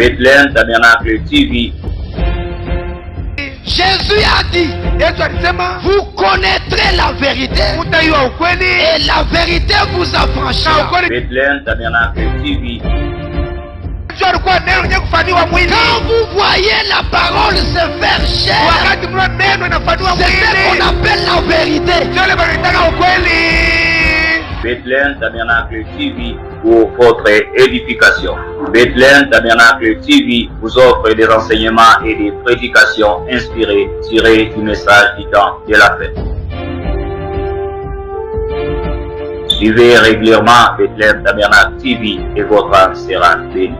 Bethlehem Tabernacle TV. Jésus a dit, vous connaîtrez la vérité et la vérité vous affranchira. Bethlehem Tabernacle TV. Quand vous voyez la parole se faire chair, c'est ce qu'on appelle la vérité. Bethlehem Tabernacle TV pour votre édification. Bethlehem Tabernacle TV vous offre des enseignements et des prédications inspirées, tirées du message du temps de la fête. Suivez régulièrement Bethlehem Tabernacle TV et votre âme sera bénie.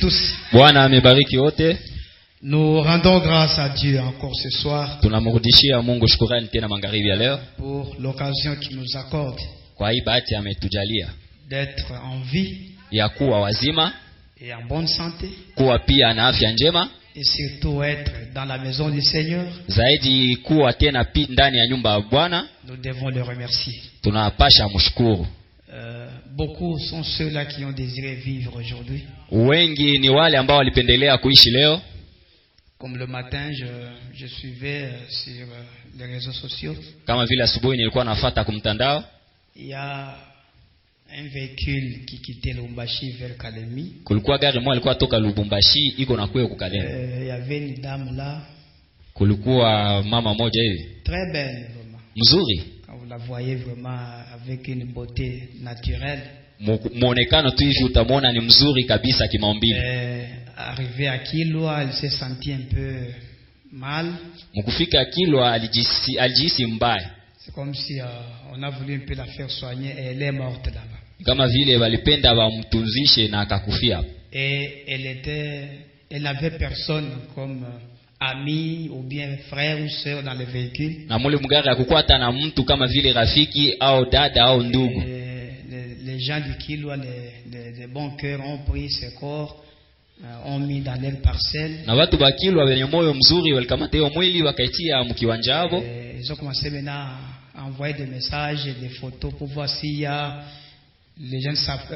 Tous. Bwana amebariki wote. Nous rendons grâce à Dieu encore ce soir Tunamrudishia Mungu shukrani tena magharibi ya leo pour l'occasion qu'il nous accorde kwa hii bahati ametujalia d'être en vie ya kuwa wazima, et en bonne santé, kuwa pia na afya njema, et surtout être dans la maison du Seigneur. zaidi kuwa tena ndani ya nyumba ya Bwana. Nous devons le remercier. Tunapasha mshukuru. Beaucoup sont ceux-là qui ont désiré vivre aujourd'hui. Wengi ni wale ambao walipendelea kuishi leo. Comme le matin, je suivais sur les réseaux sociaux. Kama vile asubuhi nilikuwa nafuata kumtandao. Il y a un véhicule qui quittait Lubumbashi vers Kalemi. Kulikuwa gari moja ilikuwa toka Lubumbashi iko na kuja kukalemi. Il y avait une dame là. Kulikuwa mama moja hivi. Très belle vraiment. Mzuri. Quand vous la voyez vraiment avec une beauté naturelle. Muonekano tu hivi utamwona ni mzuri kabisa kimaumbile. Arrivé à Kilwa, elle s'est sentie un peu mal. Mkufika Kilwa alijisi mbaya. C'est comme si on a voulu un peu la faire soigner et elle est morte là-bas. Kama vile walipenda wamtunzishe na akakufia. Et elle n'avait personne comme ami ou bien frère ou sœur dans le véhicule. Na mule mgari hakukuwa hata na mtu kama vile rafiki au dada au ndugu. Les gens du Kilwa, les bons cœurs ont pris ses corps, ont mis dans leur parcelle. Na watu ba Kilwa wenye moyo mzuri walikamata hiyo mwili wakaitia mkiwanja hapo. Ils ont commencé maintenant à envoyer des messages et des photos pour voir s'il y a les gens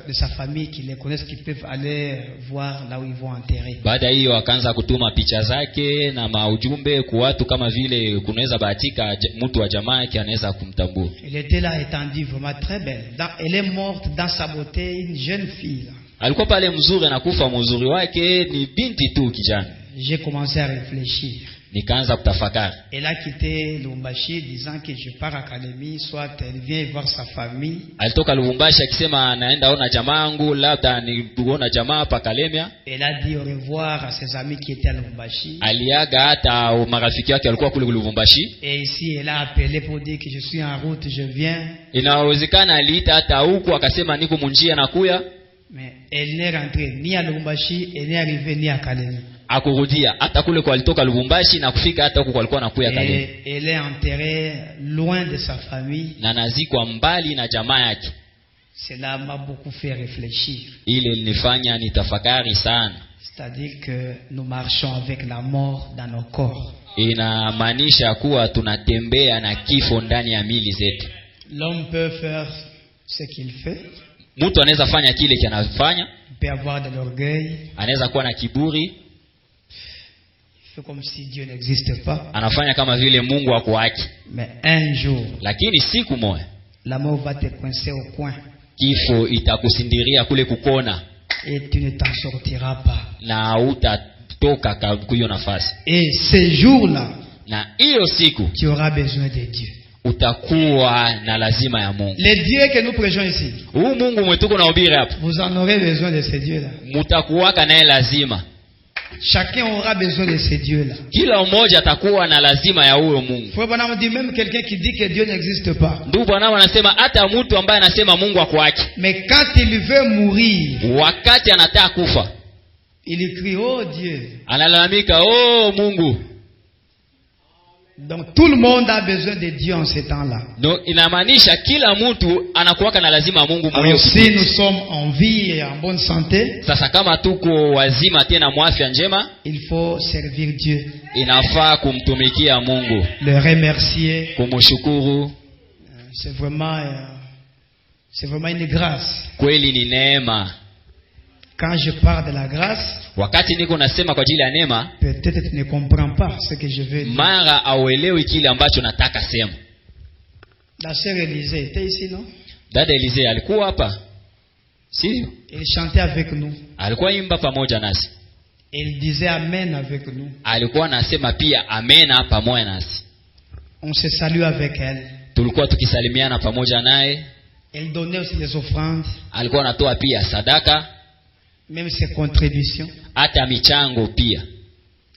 de sa famille qui les connaissent, qui peuvent aller voir là où ils vont enterrer. Baada hiyo akaanza kutuma picha zake na maujumbe kwa watu kama vile kunaweza bahatika mtu wa jamaa yake anaweza kumtambua. Elle était là étendue vraiment très belle. Elle est morte dans sa beauté, une jeune fille là. Alikuwa pale mzuri anakufa mzuri wake ni binti tu kijana. J'ai commencé à réfléchir. Nikaanza kutafakari. Elle a quitté Lubumbashi disant que je pars à Kalemi, soit elle vient voir sa famille. Alitoka Lubumbashi akisema anaenda ona jamaa yangu, labda niona jamaa hapa Kalemia. Elle a dit au revoir à ses amis qui étaient à Lubumbashi. Aliaga hata marafiki yake walikuwa kule Lubumbashi. Et ici elle a appelé pour dire que je suis en route, je viens. Inawezekana aliita hata huko akasema niko munjia nakuya. Mais elle n'est rentrée ni à Lubumbashi, elle n'est arrivée ni à Kalemi. Akurudia hata kule kwa alitoka Lubumbashi na kufika hata huko alikuwa anakuya Kalemi. Elle est enterrée loin de sa famille. Na nazikwa mbali na jamaa yake. Cela m'a beaucoup fait réfléchir. Ile ilinifanya nitafakari sana. C'est-à-dire que nous marchons avec la mort dans nos corps. Inamaanisha kuwa tunatembea na kifo ndani ya mili zetu. L'homme peut faire ce qu'il fait. Mtu anaweza fanya kile kinachofanya. Il peut avoir de l'orgueil. Anaweza kuwa na kiburi. Il fait comme si Dieu n'existe pas. Anafanya kama vile Mungu hako haki. Mais un jour, lakini siku moja la mort va te coincer au coin. Kifo itakusindiria kule kukona. Et tu ne t'en sortiras pas. Na utatoka kwa hiyo nafasi. Et ces jours-là, na hiyo siku tu auras besoin de Dieu. Utakuwa na lazima ya Mungu. Les dieux que nous prêchons ici. Huu Mungu mwetuko na ubiri hapa. Vous en aurez besoin de ces dieux-là. Mutakuwaka naye lazima. Chacun aura besoin de ces dieux-là. Kila mmoja atakuwa na lazima ya huyo Mungu. Frère Branham dit même quelqu'un qui dit que Dieu n'existe pas. Ndugu Branham anasema hata mtu ambaye anasema Mungu hako haki. Mais quand il veut mourir, wakati anataka kufa, il crie oh Dieu. Analalamika oh Mungu. Donc tout le monde a besoin de Dieu en ce temps-là. Donc inamaanisha kila mtu anakuwa na lazima Mungu mwenyewe. Si nous sommes en vie et en bonne santé, sasa kama tuko wazima tena mwafya njema, il faut servir Dieu. Inafaa kumtumikia Mungu. Le remercier. Kumshukuru. C'est vraiment C'est vraiment une grâce. Kweli ni neema. Quand je parle de la grâce, Wakati niko nasema kwa ajili ya neema, peut-être tu ne comprends pas ce que je veux dire. mara auelewi kile ambacho nataka sema. La sœur Élisée était ici, non? Dada Elize alikuwa hapa, sio? Elle chantait avec nous. Alikuwa imba pamoja nasi. Elle disait Amen avec nous. Alikuwa anasema pia amena pamoja nasi. On se salue avec elle. Tulikuwa tukisalimiana pamoja naye. Elle donnait aussi des offrandes, Alikuwa anatoa pia sadaka, même ses contributions. hata michango pia.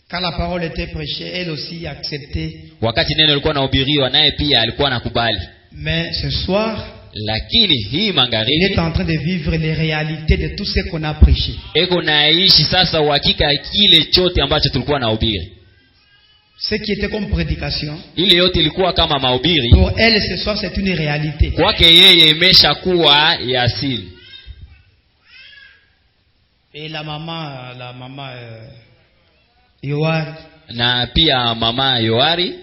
Quand la parole était prêchée, elle aussi acceptait. Wakati neno lilikuwa nahubiriwa, naye pia alikuwa anakubali. Mais ce soir, Lakini hii il magharibi est en train de vivre les réalités de tout ce qu'on a prêché. eko naishi sasa uhakika kile chote ambacho tulikuwa nahubiri. Ce qui était comme prédication, Ile yote ilikuwa kama mahubiri, pour elle ce soir c'est une réalité. kwake yeye imesha kuwa ya asili. Et la maman Yohar, Na pia mama Yohari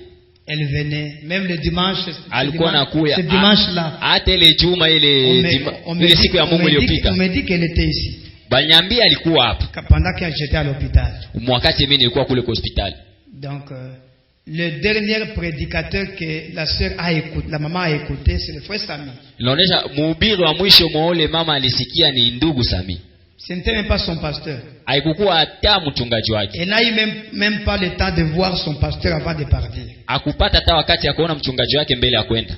elle venait, même le dimanche, alikuwa nakuya ce dimanche-là, hata ile juma ile siku ya Mungu iliyopita. on me dit qu'elle était ici, Banyambia alikuwa hapa pendant que j'étais à l'hôpital. wakati mimi nilikuwa kule kwa hospitali. Donc, le dernier prédicateur que la sœur a écouté, la maman a écouté, c'est le frère Sami. Inaonyesha mhubiri wa mwisho mwaole mama alisikia ni ndugu Sami. Ce n'était même pas son pasteur. Haikukuwa hata mchungaji wake. Elle n'a eu même pas le temps de voir son pasteur avant de partir. Hakupata hata wakati ya kuona mchungaji wake mbele ya kwenda.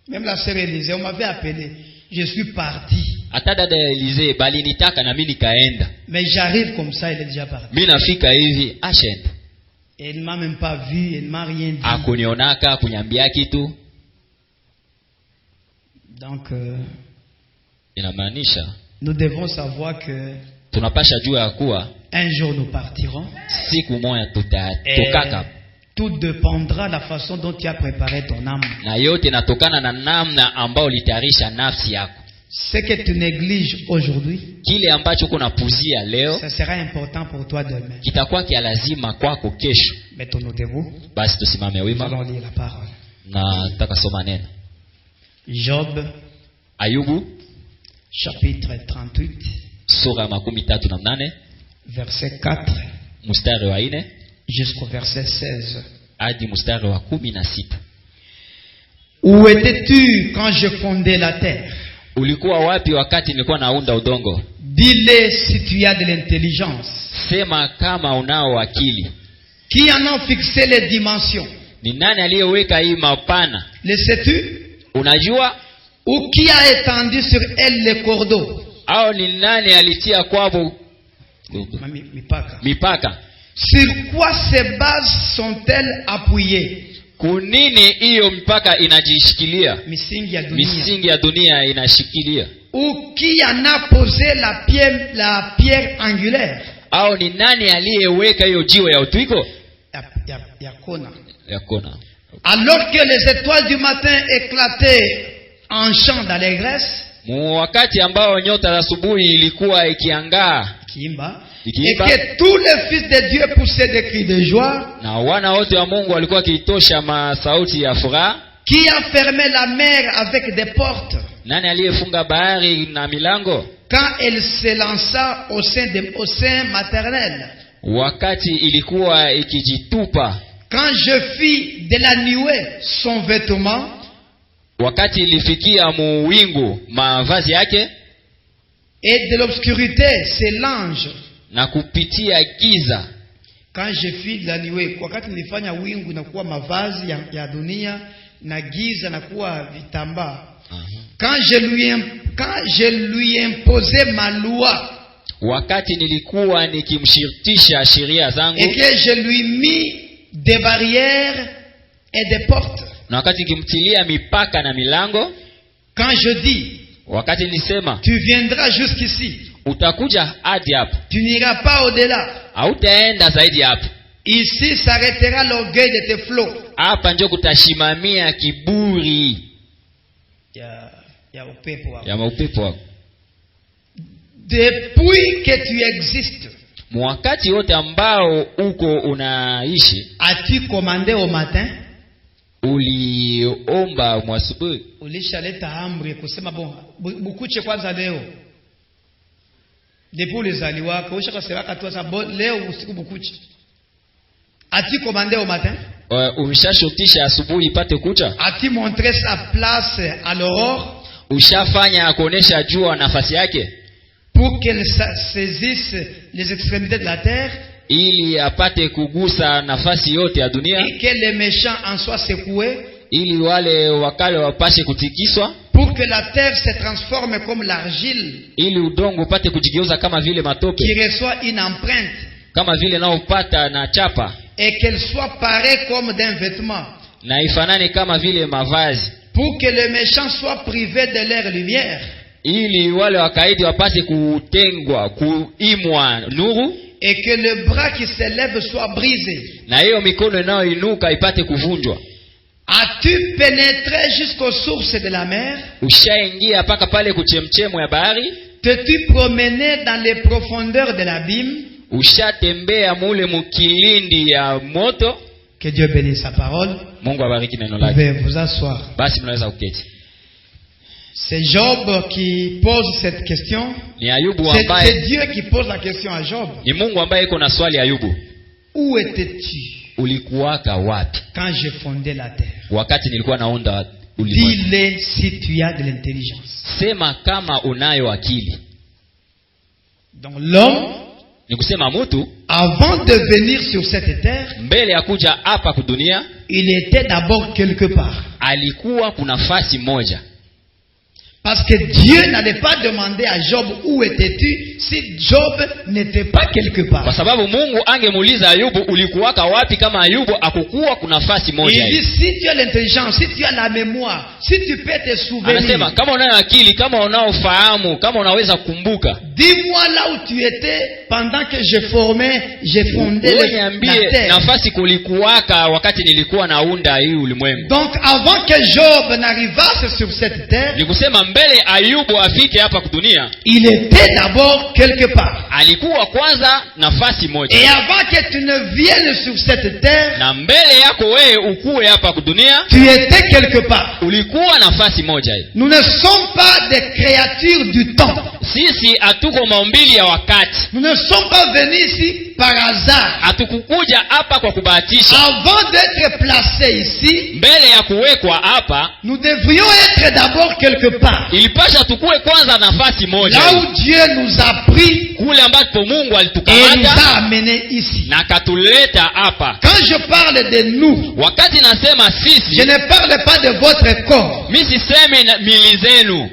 Même la sœur Élisée, on m'avait appelé. Je suis parti. Hata dada Elize bali nitaka na mimi nikaenda. Mais j'arrive comme ça, elle est déjà partie. Mimi nafika hivi ashenda. Elle ne m'a même pas vu, elle ne m'a rien dit. Akunionaka kunyambia kitu. Donc, Inamaanisha nous devons savoir que tunapasha jua ya kuwa un jour nous partirons. siku moja Et tutatoka. tout dépendra de la façon dont tu as préparé ton âme. Na yote natokana na namna ambao ulitayarisha nafsi yako. Ce que tu négliges aujourd'hui, Kile ambacho kunapuzia leo ça sera important pour toi demain. kitakuwa kia lazima kwako kesho. Mettons-nous debout. Basi tusimame Nous wima allons lire la parole. na nataka soma neno. Job, Ayubu chapitre 38, sura ya 38 verset 4 mstari wa 4 jusqu'au verset 16. hadi mstari wa 16. Où étais-tu quand je fondais la terre? Ulikuwa wapi wakati nilikuwa naunda udongo? Dis-le si tu as de l'intelligence. Sema kama unao akili. Qui en a fixé les dimensions? Ni nani aliyeweka hii mapana? Le sais-tu? Unajua? Ou qui a étendu sur elle les cordeaux? Au ni nani alitia kwavo Mipaka. mipaka? Sur quoi ces bases sont-elles appuyées? Kunini hiyo mipaka inajishikilia? Misingi ya dunia. Misingi ya dunia inashikilia. Ou qui en a posé la pierre angulaire? Au ni nani aliyeweka hiyo jiwe ya utwiko? Ya kona. Ya kona. Alors que les étoiles du matin éclataient en chant d'allégresse, Wakati ambao nyota za asubuhi ilikuwa ikiangaa, Kimba, et Kimba, que tous les fils de Dieu poussaient des cris de joie, na wana wote wa Mungu walikuwa kitosha masauti ya furaha. qui a fermé la mer avec des portes, Nani aliyefunga bahari na milango? quand elle se lança au sein maternel, Wakati ilikuwa ikijitupa, quand je fis de la nuée son vêtement, wakati ilifikia muwingu mavazi yake, et de l'obscurité c'est l'ange. na kupitia giza. Quand je fis de la nuée, wakati nilifanya wingu na kuwa mavazi ya dunia na giza na kuwa vitambaa. Quand je lui imposais ma loi, Wakati nilikuwa nikimshirtisha sheria zangu, et que je lui mis des barrières et des portes. na wakati nikimtilia mipaka na milango, Quand je dis, wakati nilisema tu viendras jusqu'ici, utakuja hadi hapa, tu n'iras pas au-delà. hautaenda zaidi hapa. Ici s'arrêtera l'orgueil de tes flots. Hapa ndio kutashimamia kiburi ya upepo wako. ya maupepo wako. Depuis que tu existes, Wakati wote ambao uko unaishi, as-tu commandé au matin? uliomba mwasubuhi, ulishaleta amri kusema bon bukuche kwanza leo. Depuis ulizaliwaka ushakasema tu sasa leo usiku bukuche. As-tu commandé au matin? Umeshashutisha asubuhi ipate kucha? As-tu montré sa place à l'aurore? Ushafanya kuonesha jua nafasi yake pour qu'elle saisisse les extrémités de la terre, ili apate kugusa nafasi yote ya dunia, et que les méchants en soient secoués, ili wale wakale wapashe kutikiswa, pour que la terre se transforme comme l'argile, ili udongo upate kujigeuza kama vile matope, qui reçoit une empreinte, kama vile nao upata na chapa, et qu'elle soit parée comme d'un vêtement, na ifanane kama vile mavazi, pour que les méchants soient privés de leur lumière, ili wale wakaidi wapate kutengwa, kuimwa nuru, et que le bras qui s'élève soit brisé. na hiyo mikono inayoinuka ipate kuvunjwa. As-tu pénétré jusqu'aux sources de la mer? Ushaingia paka pale kuchemchemo ya bahari? T'es-tu promené dans les profondeurs de l'abîme? Ushatembea mule mukilindi ya moto? Que Dieu bénisse sa parole. Mungu abariki neno Vous lake. pouvez vous asseoir. Basi mnaweza kuketi. C'est Job qui pose cette question. Ni Ayubu C'est ambaye, Dieu qui pose la question à Job. ni Mungu ambaye iko na swali Ayubu. Où étais-tu Ulikuwaka wapi quand j'ai fondé la terre? wakati nilikuwa naunda ulimwengu? Dis-le si tu as de l'intelligence. Sema kama unayo akili. Donc l'homme, Ni kusema mtu avant de venir sur cette terre, mbele ya kuja hapa kudunia il était d'abord quelque part. alikuwa kuna nafasi moja. Parce que Dieu n'allait pas demander à Job où étais-tu si Job n'était pas quelque Kwa part. sababu Mungu angemuuliza Ayubu ulikuwaka wapi kama Ayubu akukuwa kuna nafasi moja. Il dit si tu as l'intelligence, si tu as la mémoire, si tu peux te Anasema souvenir, kama unayo akili, kama unaofahamu, kama unaweza kukumbuka, dis-moi là où tu étais pendant que j'ai fondé wewe la niambie terre. nafasi kulikuwaka wakati nilikuwa naunda hii ulimwengu. Donc avant que Job n'arrivasse sur cette terre, Ni kusema mbele Ayubu afike hapa kudunia, il était d'abord quelque part. alikuwa kwanza nafasi moja. Et avant que tu ne viennes sur cette terre, Na mbele yako wewe ukuwe hapa kudunia, tu étais quelque part. ulikuwa nafasi moja hii. Nous ne sommes pas des créatures du temps. Sisi hatuko maumbili ya wakati. Nous ne sommes pas venus ici par hasard. Hatukukuja hapa kwa kubahatisha. Avant d'être placés ici, Mbele ya kuwekwa hapa, nous devrions être d'abord quelque part. ilipasha tukue kwanza nafasi moja Là hii. où Dieu nous a pris Kule ambapo Mungu et nous alitukamata a amenés ici. na katuleta hapa. Quand je parle de nous, Wakati nasema je sisi, ne parle pas de votre corps. mimi siseme mili zenu,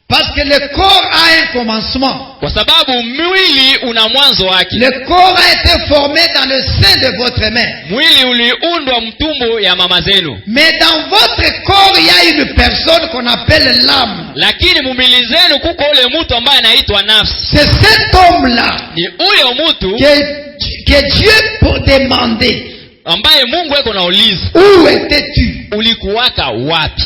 Parce que le corps a un commencement. kwa sababu mwili una mwanzo wake. Le corps a été formé dans le sein de votre mère. Mwili uliundwa mtumbo ya mama zenu, Mais dans votre corps, il y a une personne qu'on appelle l'âme. lakini mumili zenu kuko ule mtu ambaye anaitwa nafsi. C'est cet homme-là Ni huyo mtu que Dieu peut demander. ambaye Mungu eko nauliza Où étais-tu? ulikuwaka wapi?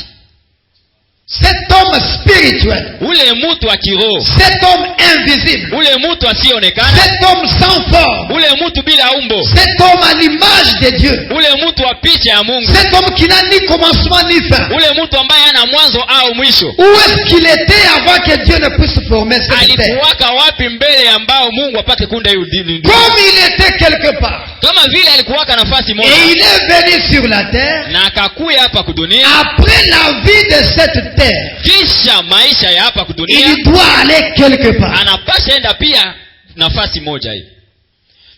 Cet homme spirituel. Ule mtu wa kiroho, Cet homme invisible. ule mtu asionekana, Cet homme sans forme. ule mtu bila umbo, Cet homme à l'image de Dieu. ule mtu wa picha ya Mungu, Cet homme qui n'a ni commencement ni fin. ule mtu ambaye hana mwanzo au mwisho. Où est-ce qu'il était avant que Dieu ne puisse former cette terre? Alikuwaka wapi mbele ambao Mungu apate kunda hiyo dini? Comme il était quelque part. Kama vile alikuwaka nafasi moja Et il est venu sur la terre na akakuya hapa kudunia, après la vie de cette terre. kisha maisha ya hapa kudunia Il doit aller quelque part. anapasha enda pia nafasi moja hii.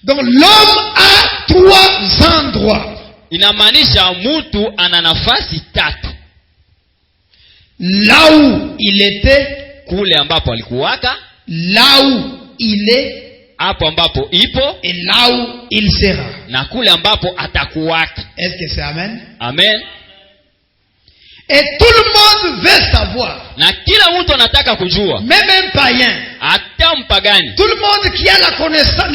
Donc l'homme a 3 endroits. Inamaanisha mtu ana nafasi tatu: Là où il était, kule ambapo alikuwaka, là où il est hapo ambapo ipo, et là où il sera. na kule ambapo atakuwaka. Est-ce que c'est amen? Amen. Et tout le monde veut savoir. Na kila mtu anataka kujua, Même un païen. hata mpagani, Tout le monde qui a la connaissance,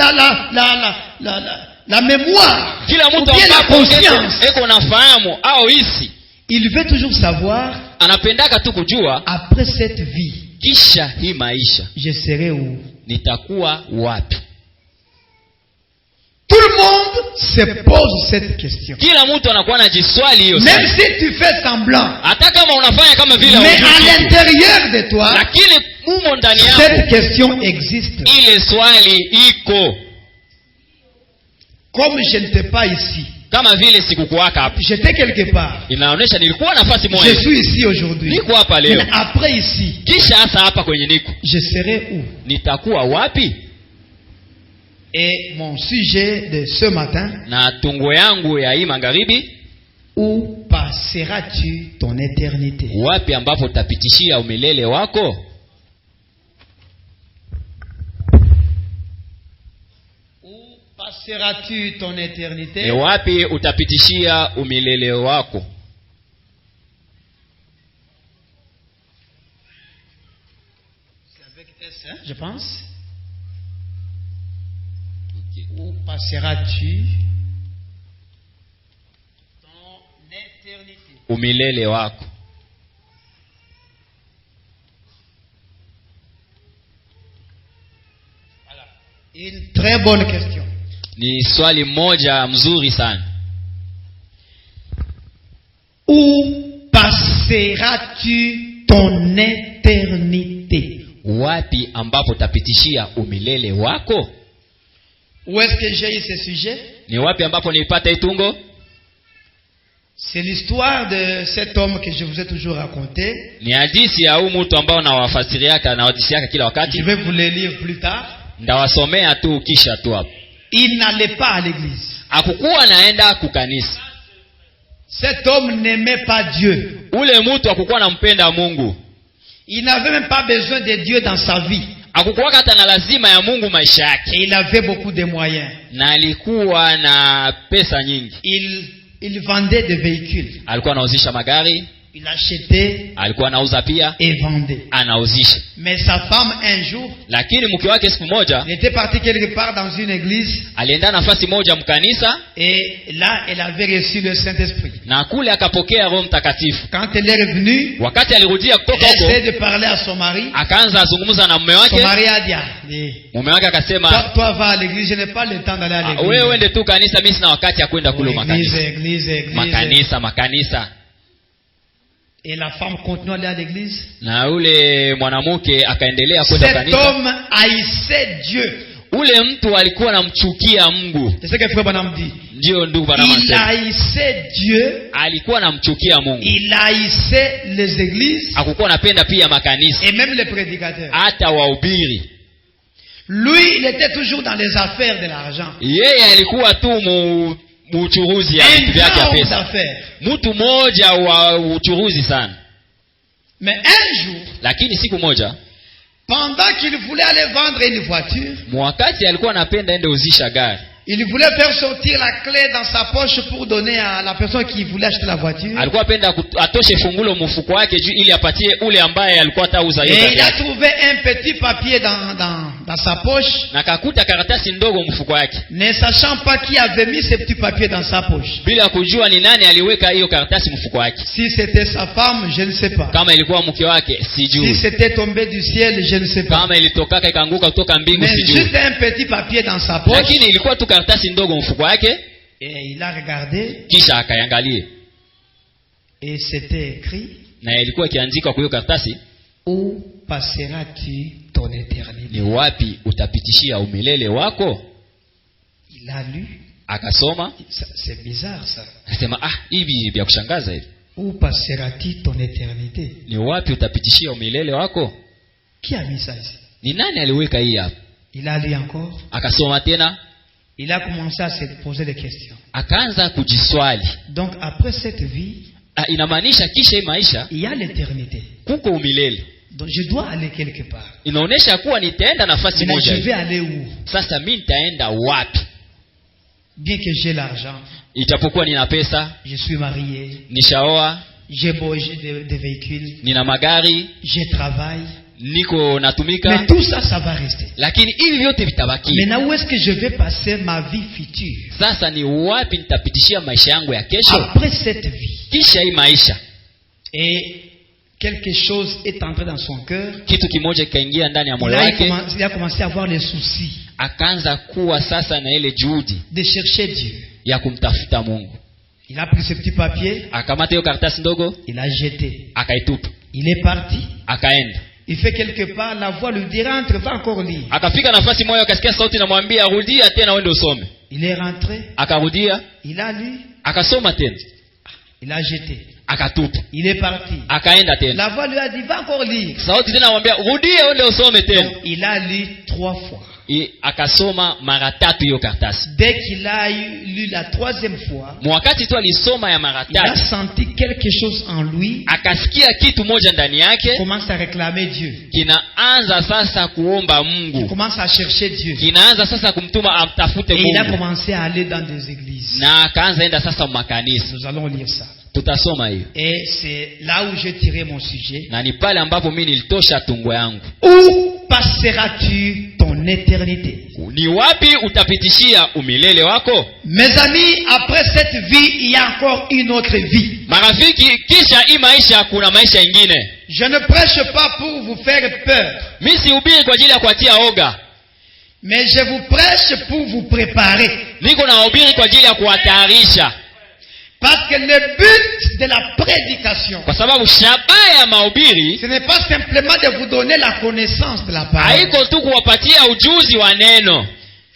la mémoire, kila ou mtu bien la ambapo conscience. eko nafahamu au hisi, Il veut toujours savoir, anapendaka tu kujua, après cette vie, kisha hii maisha je serai où? nitakuwa wapi? Tout le monde se pose cette question. Kila mtu anakuwa na jiswali hiyo Même swali. si tu fais semblant, Hata kama unafanya kama vile mais hujui à kitu, l'intérieur de toi, lakini mumo ndani yako cette question existe. ile swali iko. Comme je n'étais pas ici, Kama vile sikukuwaka hapa, j'étais quelque part. inaonyesha nilikuwa nafasi Je moja, suis ici aujourd'hui. niko hapa leo. Mais après ici, Kisha hasa hapa kwenye niko, je serai où? nitakuwa wapi? Et mon sujet de ce matin, Na tungo yangu ya hii magharibi, où passeras-tu ton éternité? wapi ambapo utapitishia umilele wako? Où passeras-tu ton éternité? Ni wapi utapitishia umilele wako? C'est avec S, hein, je pense. Où passeras-tu ton éternité? Umilele wako. Une très bonne question. Ni swali moja mzuri sana. Où passeras-tu ton éternité? Wapi ambapo utapitishia umilele wako? Où est-ce que j'ai eu ce sujet? Ni wapi ambapo nilipata itungo? C'est l'histoire de cet homme que je vous ai toujours raconté. Ni hadithi ya huyu mtu ambao nawafasiriaka na hadithi kila Je wakati. vais vous le lire plus tard. Ndawasomea tu kisha tu hapo. Il n'allait pas à l'église. Hakukuwa naenda kukanisa. Cet homme n'aimait pas Dieu. Ule mtu hakukuwa anampenda Mungu. Il n'avait même pas besoin de Dieu dans sa vie. Hakukuwa hata na lazima ya Mungu maisha yake. Et il avait beaucoup de moyens. Na alikuwa na pesa nyingi. Il vendait des véhicules. Alikuwa anauzisha magari, Il achetait alikuwa anauza pia, et vendait. anauzisha. Mais sa femme, un jour, Lakini mke wake siku moja elle était partie quelque part dans une église. alienda nafasi moja mkanisa, Et là, elle avait reçu le Saint-Esprit. na kule akapokea Roho Mtakatifu. Quand elle est revenue, Wakati alirudia elle kutoka a huko, essayé de parler à son mari. akaanza azungumza na mume Son wake. mari a dit, Mume wake akasema, toi va à l'église, je n'ai pas le temps d'aller à l'église. wewe uende tu kanisa, mimi sina wakati ya kwenda kule makanisa. Église. Makanisa. Et la femme continue à aller à l'église. Na ule mwanamke akaendelea kwenda Cet kanisa. homme haïssait Dieu. Ule mtu alikuwa anamchukia Mungu. C'est ce que Frère Branham dit. Ndio ndugu bana Il anasema. haïssait Dieu. Alikuwa anamchukia Mungu. Il haïssait les églises Hakukuwa anapenda pia makanisa, et même les prédicateurs. hata wahubiri. Lui, il était toujours dans les affaires de l'argent. Yeye alikuwa tu uchuruzi ya Un vitu vyake ya grand homme pesa. d'affaires. Mtu mmoja wa uchuruzi sana. Mais un jour, Lakini siku moja, pendant qu'il voulait aller vendre une voiture, wakati alikuwa anapenda ende uzisha gari, il voulait faire sortir la clé dans sa poche pour donner à la personne qui voulait acheter la voiture. alikuwa apenda atoshe fungulo mfuko wake juu ili apatie ule ambaye alikuwa atauza hiyo Et gari il a yake. trouvé un petit papier dans sa poche, Na kakuta karatasi ndogo mfuko wake, ne sachant pas qui avait mis ce petit papier dans sa poche. bila kujua ni nani aliweka hiyo karatasi mfuko wake. Si c'était sa femme, je ne sais pas. Kama ilikuwa mke wake Si sijui, c'était tombé du ciel, je ne sais pas. kama ilitokaka ikaanguka kutoka mbingu Mais sijui, juste un petit papier dans sa poche. lakini ilikuwa tu karatasi ndogo mfuko wake. Et il a regardé Kisha akaangalia, et c'était écrit: na ilikuwa ikiandikwa kwa hiyo karatasi, où passeras-tu ton éternité? ni wapi utapitishia umilele wako? Il a lu. Akasoma, C'est bizarre ça. akasema hivi vya kushangaza hivi. Où passeras-tu ton éternité? Ni wapi utapitishia umilele wako? Qui a mis ça ici? Ni nani aliweka hii hapa? Il a lu encore. Akasoma tena, Il a commencé à se poser des questions. akaanza kujiswali. Donc après cette vie, Inamaanisha kisha hii maisha il y a l'éternité. kuko umilele. Donc je dois aller quelque part. Inaonesha kuwa nitaenda nafasi Mais moja je hivi. vais aller où? Sasa mimi nitaenda wapi? Bien que j'ai l'argent, Ijapokuwa nina pesa, je suis marié, nishaoa, j'ai des véhicules, nina magari, je travaille. niko natumika, Mais tout ça, ça va rester. lakini hivi vyote vitabaki. Maintenant, où est-ce que je vais passer ma vie future? Sasa ni wapi nitapitishia maisha yangu ya kesho? Après cette vie. Kisha hii maisha, Et quelque chose est entré dans son cœur. kitu kimoja kikaingia ndani ya moyo wake, Il a commencé à avoir les soucis. akaanza kuwa sasa na ile juhudi de chercher Dieu. ya kumtafuta Mungu. Il a pris ce petit papier, Akamata hiyo karatasi ndogo, il a jeté. akaitupa, Il est parti. akaenda. Il fait quelque part, la voix lui dit rentre, va encore lire. Akafika nafasi moja, akasikia sauti namwambia rudia tena uende usome. Il est rentré, Akarudia, il a lu, akasoma tena, il a jeté. akatupa, Il est parti. akaenda tena. La voix lui a dit va encore lire. Sauti tena namwambia rudia uende usome tena. Donc, il a lu 3 fois. Akasoma mara 3 hiyo karatasi. Dès qu'il a lu la 3e fois, Mwakati tu alisoma ya mara il a 3, senti quelque chose en lui, akasikia kitu moja ndani yake commence à réclamer Dieu. kinaanza sasa kuomba Il Mungu, commence à chercher Dieu. kinaanza sasa kumtuma amtafute Et il a Mungu, commencé à aller dans des églises. na akaanza enda sasa makanisa. Nous allons lire ça. Tutasoma hiyo, Et c'est là où j'ai tiré mon sujet. na ni pale ambapo mimi nilitosha tungo yangu. Où passeras-tu ton éternité? Ni wapi utapitishia umilele wako? Mes amis, après cette vie, il y a encore une autre vie. Marafiki, kisha hii maisha kuna maisha ingine. Je ne prêche pas pour vous faire peur, Mimi sihubiri kwa ajili ya kuatia oga, mais je vous prêche pour vous préparer. niko nahubiri kwa ajili ya kuwatayarisha, Parce que le but de la prédication, kwa sababu shabaha ya mahubiri ce n'est pas simplement de vous donner la connaissance de la parole. haiko tu kuwapatia ujuzi wa neno.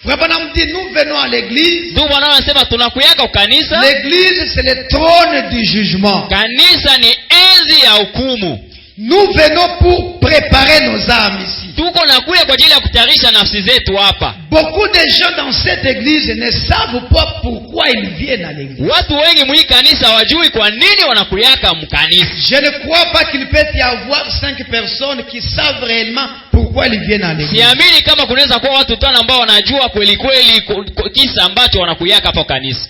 Frère Branham dit, nous venons à l'église. Ndugu bwana anasema tunakuyaka ukanisa. L'église, c'est le trône du jugement. Kanisa ni enzi ya hukumu. Nous venons pour préparer nos âmes ici. Tuko nakuya kwa ajili ya kutayarisha nafsi zetu hapa. Beaucoup de gens dans cette église ne savent pas pourquoi ils viennent à l'église. Watu wengi mwi kanisa wajui kwa nini wanakuyaka mkanisa. Je ne crois pas qu'il peut y avoir 5 personnes qui savent réellement pourquoi ils viennent à l'église. Siamini kama kunaweza kuwa watu 5 ambao wanajua kweli kweli kisa ambacho wanakuyaka hapo kanisa.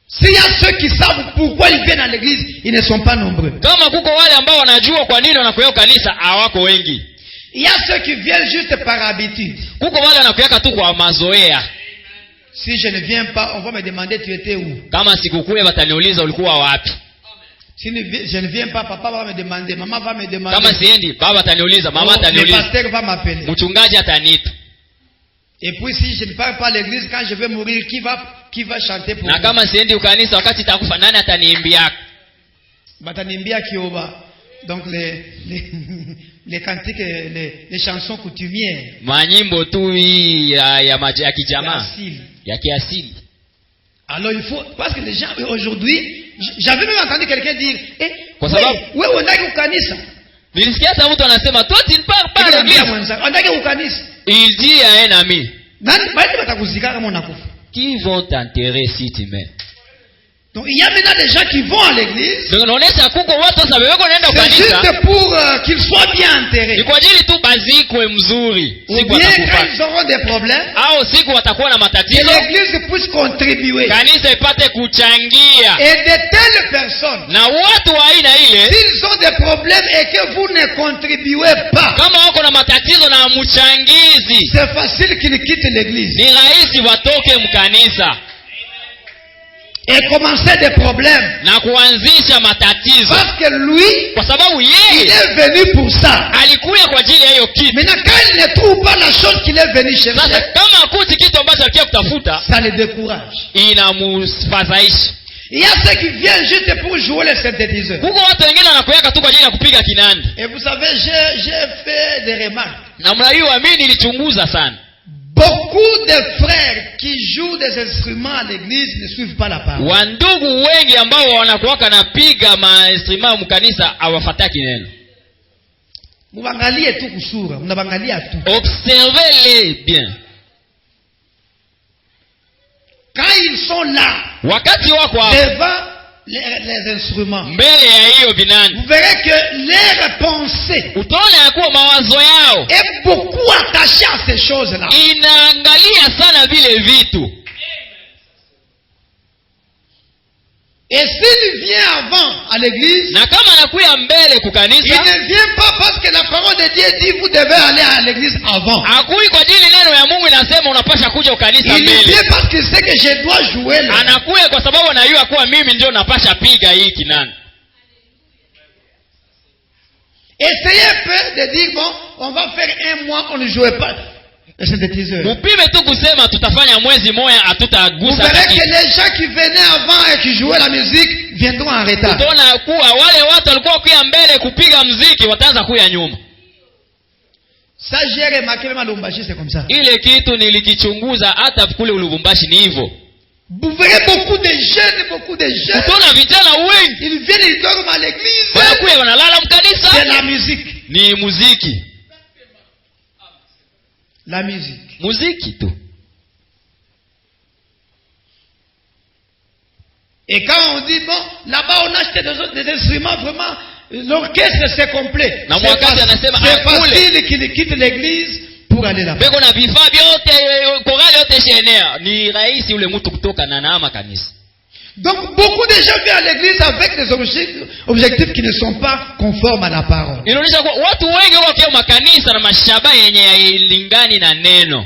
S'il y a ceux qui savent pourquoi ils viennent à l'église, ils ne sont pas nombreux. Kama kuko wale ambao wanajua kwa nini wanakuyaka kanisa hawako wengi. Il y a ceux qui viennent juste par habitude. Kuko wale wanakuyaka tu kwa mazoea. Si je ne viens pas, on va me demander tu étais où. Kama sikukuye wataniuliza ulikuwa wapi. Si je ne viens pas, papa va me demander, maman va me demander. Kama siendi baba ataniuliza, mama Le ataniuliza, pasteur va m'appeler. mchungaji ataniita. Et puis si je ne pars pas à l'église, quand je vais mourir, qui va chanter pour Na moi? kama siendi ukanisa wakati takufa nani ataniimbia? Batanimbia Kioba. Donc les cantiques, les chansons coutumières. Manyimbo tu hii ya kijamaa, Asili. ya kiasili. Alors il faut, parce que les gens aujourd'hui, j'avais même entendu quelqu'un dire, Kwa sababu wewe unataka kukanisa? nilisikia hata mtu anasema toi tu ne pars pas à l'église. Unataka kukanisa? Il dit à un ami, Nani baadhi watakuzika kama unakufa? qui vont t'enterrer si tu meurs? Donc il y a maintenant des gens qui vont à l'église. Ndio naonesha kuko watu sasa wako naenda C'est kanisa. juste pour qu'ils soient bien enterrés. Ni kwa ajili tu bazikwe mzuri. Ou Siku bien watakufa. quand ils auront des problèmes, Au siku watakuwa na que matatizo, l'église puisse contribuer. kanisa ipate kuchangia. Et de telles personnes, Na watu wa aina ile s'ils ont des problèmes et que vous ne contribuez pas, kama wako na matatizo na mchangizi, c'est facile qu'ils quittent l'église. ni rahisi watoke mkanisa Et commencer des problèmes. na kuanzisha matatizo, Parce que lui, kwa sababu il yeye est venu pour ça. alikuya kwa ajili ya hiyo kitu. Maintenant, quand il ne trouve pas la chose qu'il est venu Sasa chercher, kama akuti kitu ambacho alikia kutafuta, ça le décourage. inamfadhaisha. Il y a ceux qui viennent juste pour jouer les synthétiseurs. Kuko watu wengine wanakuyaka tu kwa ajili ya kupiga kinanda. Et vous savez, j'ai fait des remarques. Na mnajua mimi nilichunguza sana. Beaucoup de frères qui jouent des instruments à l'église ne suivent pas la parole. Wandugu wengi ambao wanakuwaka napiga mainstruments mkanisa hawafataki neno. Mubangalie tu kusura, mnabangalia tu. Observez-les bien. Quand ils sont là, Wakati wako hapo devant les instruments, mbele ya hiyo vinanda, vous verrez que leurs pensées utaona ya kuwa mawazo yao est beaucoup attaché à ces choses-là. inaangalia sana vile vitu. Et s'il vient avant à l'église, Na kama anakuya mbele il kukanisa, ne vient pas parce que la parole de Dieu dit vous devez aller à l'église avant. hakui kwa ajili neno ya Mungu inasema unapasha kuja ukanisa Il mbele. vient parce qu'il sait que je dois jouer là. Anakuya kwa sababu anajua kuwa mimi ndio napasha piga hii kinanda. Essayez un peu de dire bon, on va faire un mois, on ne jouait pas. Le synthétiseur. Mupime tu kusema tutafanya mwezi moja Vous hatutagusa verrez hata que kitu. les gens qui venaient avant et qui jouaient la musique viendront en retard. Utaona kuwa wale watu walikuwa kuya mbele kupiga mziki wataanza kuya nyuma. Ça, j'ai remarqué même à Lubumbashi, c'est comme ça. Ile kitu nilikichunguza hata kule Lubumbashi ni hivyo. Vous verrez beaucoup de jeunes. Utaona vijana wengi Ils viennent, ils dorment à l'église. wanakuya wanalala mkanisa. C'est la musique. Ni muziki. La musique. Muziki tu. Et quand on dit, bon, là-bas on achète des instruments, vraiment, l'orchestre c'est complet. Na mwakati anasema C'est akule. facile qu'ils quittent l'église pour aller là-bas. Beko na vifaa vyote, korali yote shenea. Ni rahisi ule mtu kutoka na nama kanisa. Donc beaucoup de gens viennent à l'église avec des objectifs qui ne sont pas conformes à la parole. Inaonyesha kwa watu wengi wako kwa makanisa na mashaba yenye hailingani na neno.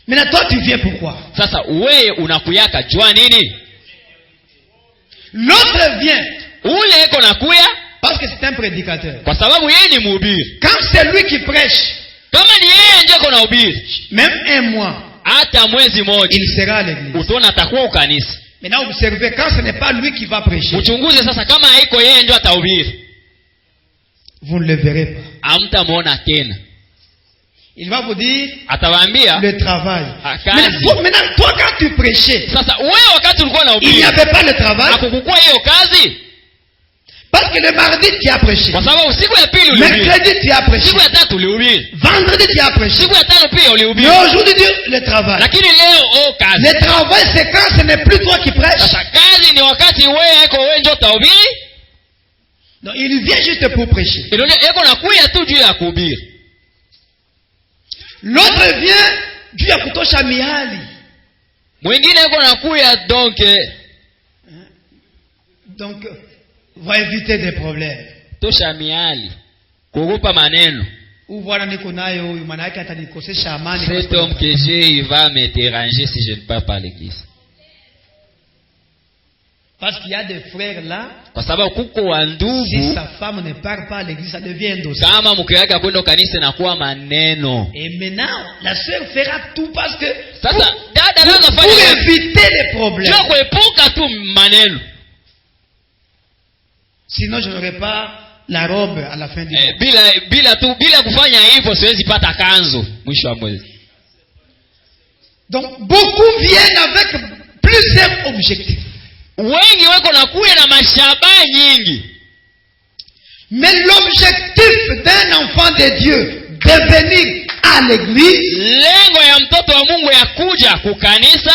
Maintenant toi tu viens pourquoi? Sasa wewe unakuyaka jua nini? L'autre vient Ule eko nakuya parce que c'est un prédicateur. kwa sababu yeye ni mhubiri. Quand c'est lui qui prêche, Kama ni yeye ndio eko nahubiri, même un mois, hata mwezi mmoja il sera à l'église. utaona atakuwa ukanisa. Maintenant observez, quand ce n'est pas lui qui va prêcher, Uchunguze sasa kama haiko yeye ndio atahubiri. vous ne le verrez pas. Hamtamuona tena. Il va vous dire Atawaambia le travail. Ah, kazi. Maintenant, toi quand tu prêchais, sasa wewe wakati ulikuwa il n'y nahubiri avait pas le travail. hakukukuwa hiyo kazi, Parce que le mardi tu as prêché, kwa sababu siku ya pili ulihubiri, mercredi tu as prêché, siku ya tatu ulihubiri, vendredi tu as prêché. siku ya tano pia ulihubiri. Mais aujourd'hui, le travail. Lakini leo kazi. Le travail, c'est quand ce n'est plus toi qui prêches. Sasa kazi ni wakati wewe ndio utahubiri. Non, il vient juste pour prêcher. Eko nakuya tu juu ya kuhubiri. L'autre vient juu ya kutosha mihali. Mwingine eko nakuya Donc, va éviter des problèmes. tosha miali, kuogopa maneno. Ou voilà niko nayo huyu maana yake atanikosesha amani. Cet homme que j'ai, il va me déranger si je ne pars pas à l'église. Parce qu'il y a des frères là, Kwa sababu kuko wa si ndugu, sa femme ne part pas à l'église, ça devient un dossier. kama mke wake akwenda kanisa na kuwa maneno. Et maintenant, la sœur fera tout parce que Sasa dada pour anafanya éviter les problèmes. sio kuepuka tu maneno. Sinon, je n'aurai pas la robe à la fin du mois. Bila kufanya hivyo siwezi pata kanzu mwisho wa mwezi. Donc, beaucoup viennent avec plusieurs objectifs. Wengi weko na kuya na mashaba nyingi. Mais l'objectif d'un enfant de Dieu de venir à l'église, Lengo ya mtoto wa Mungu ya kuja kukanisa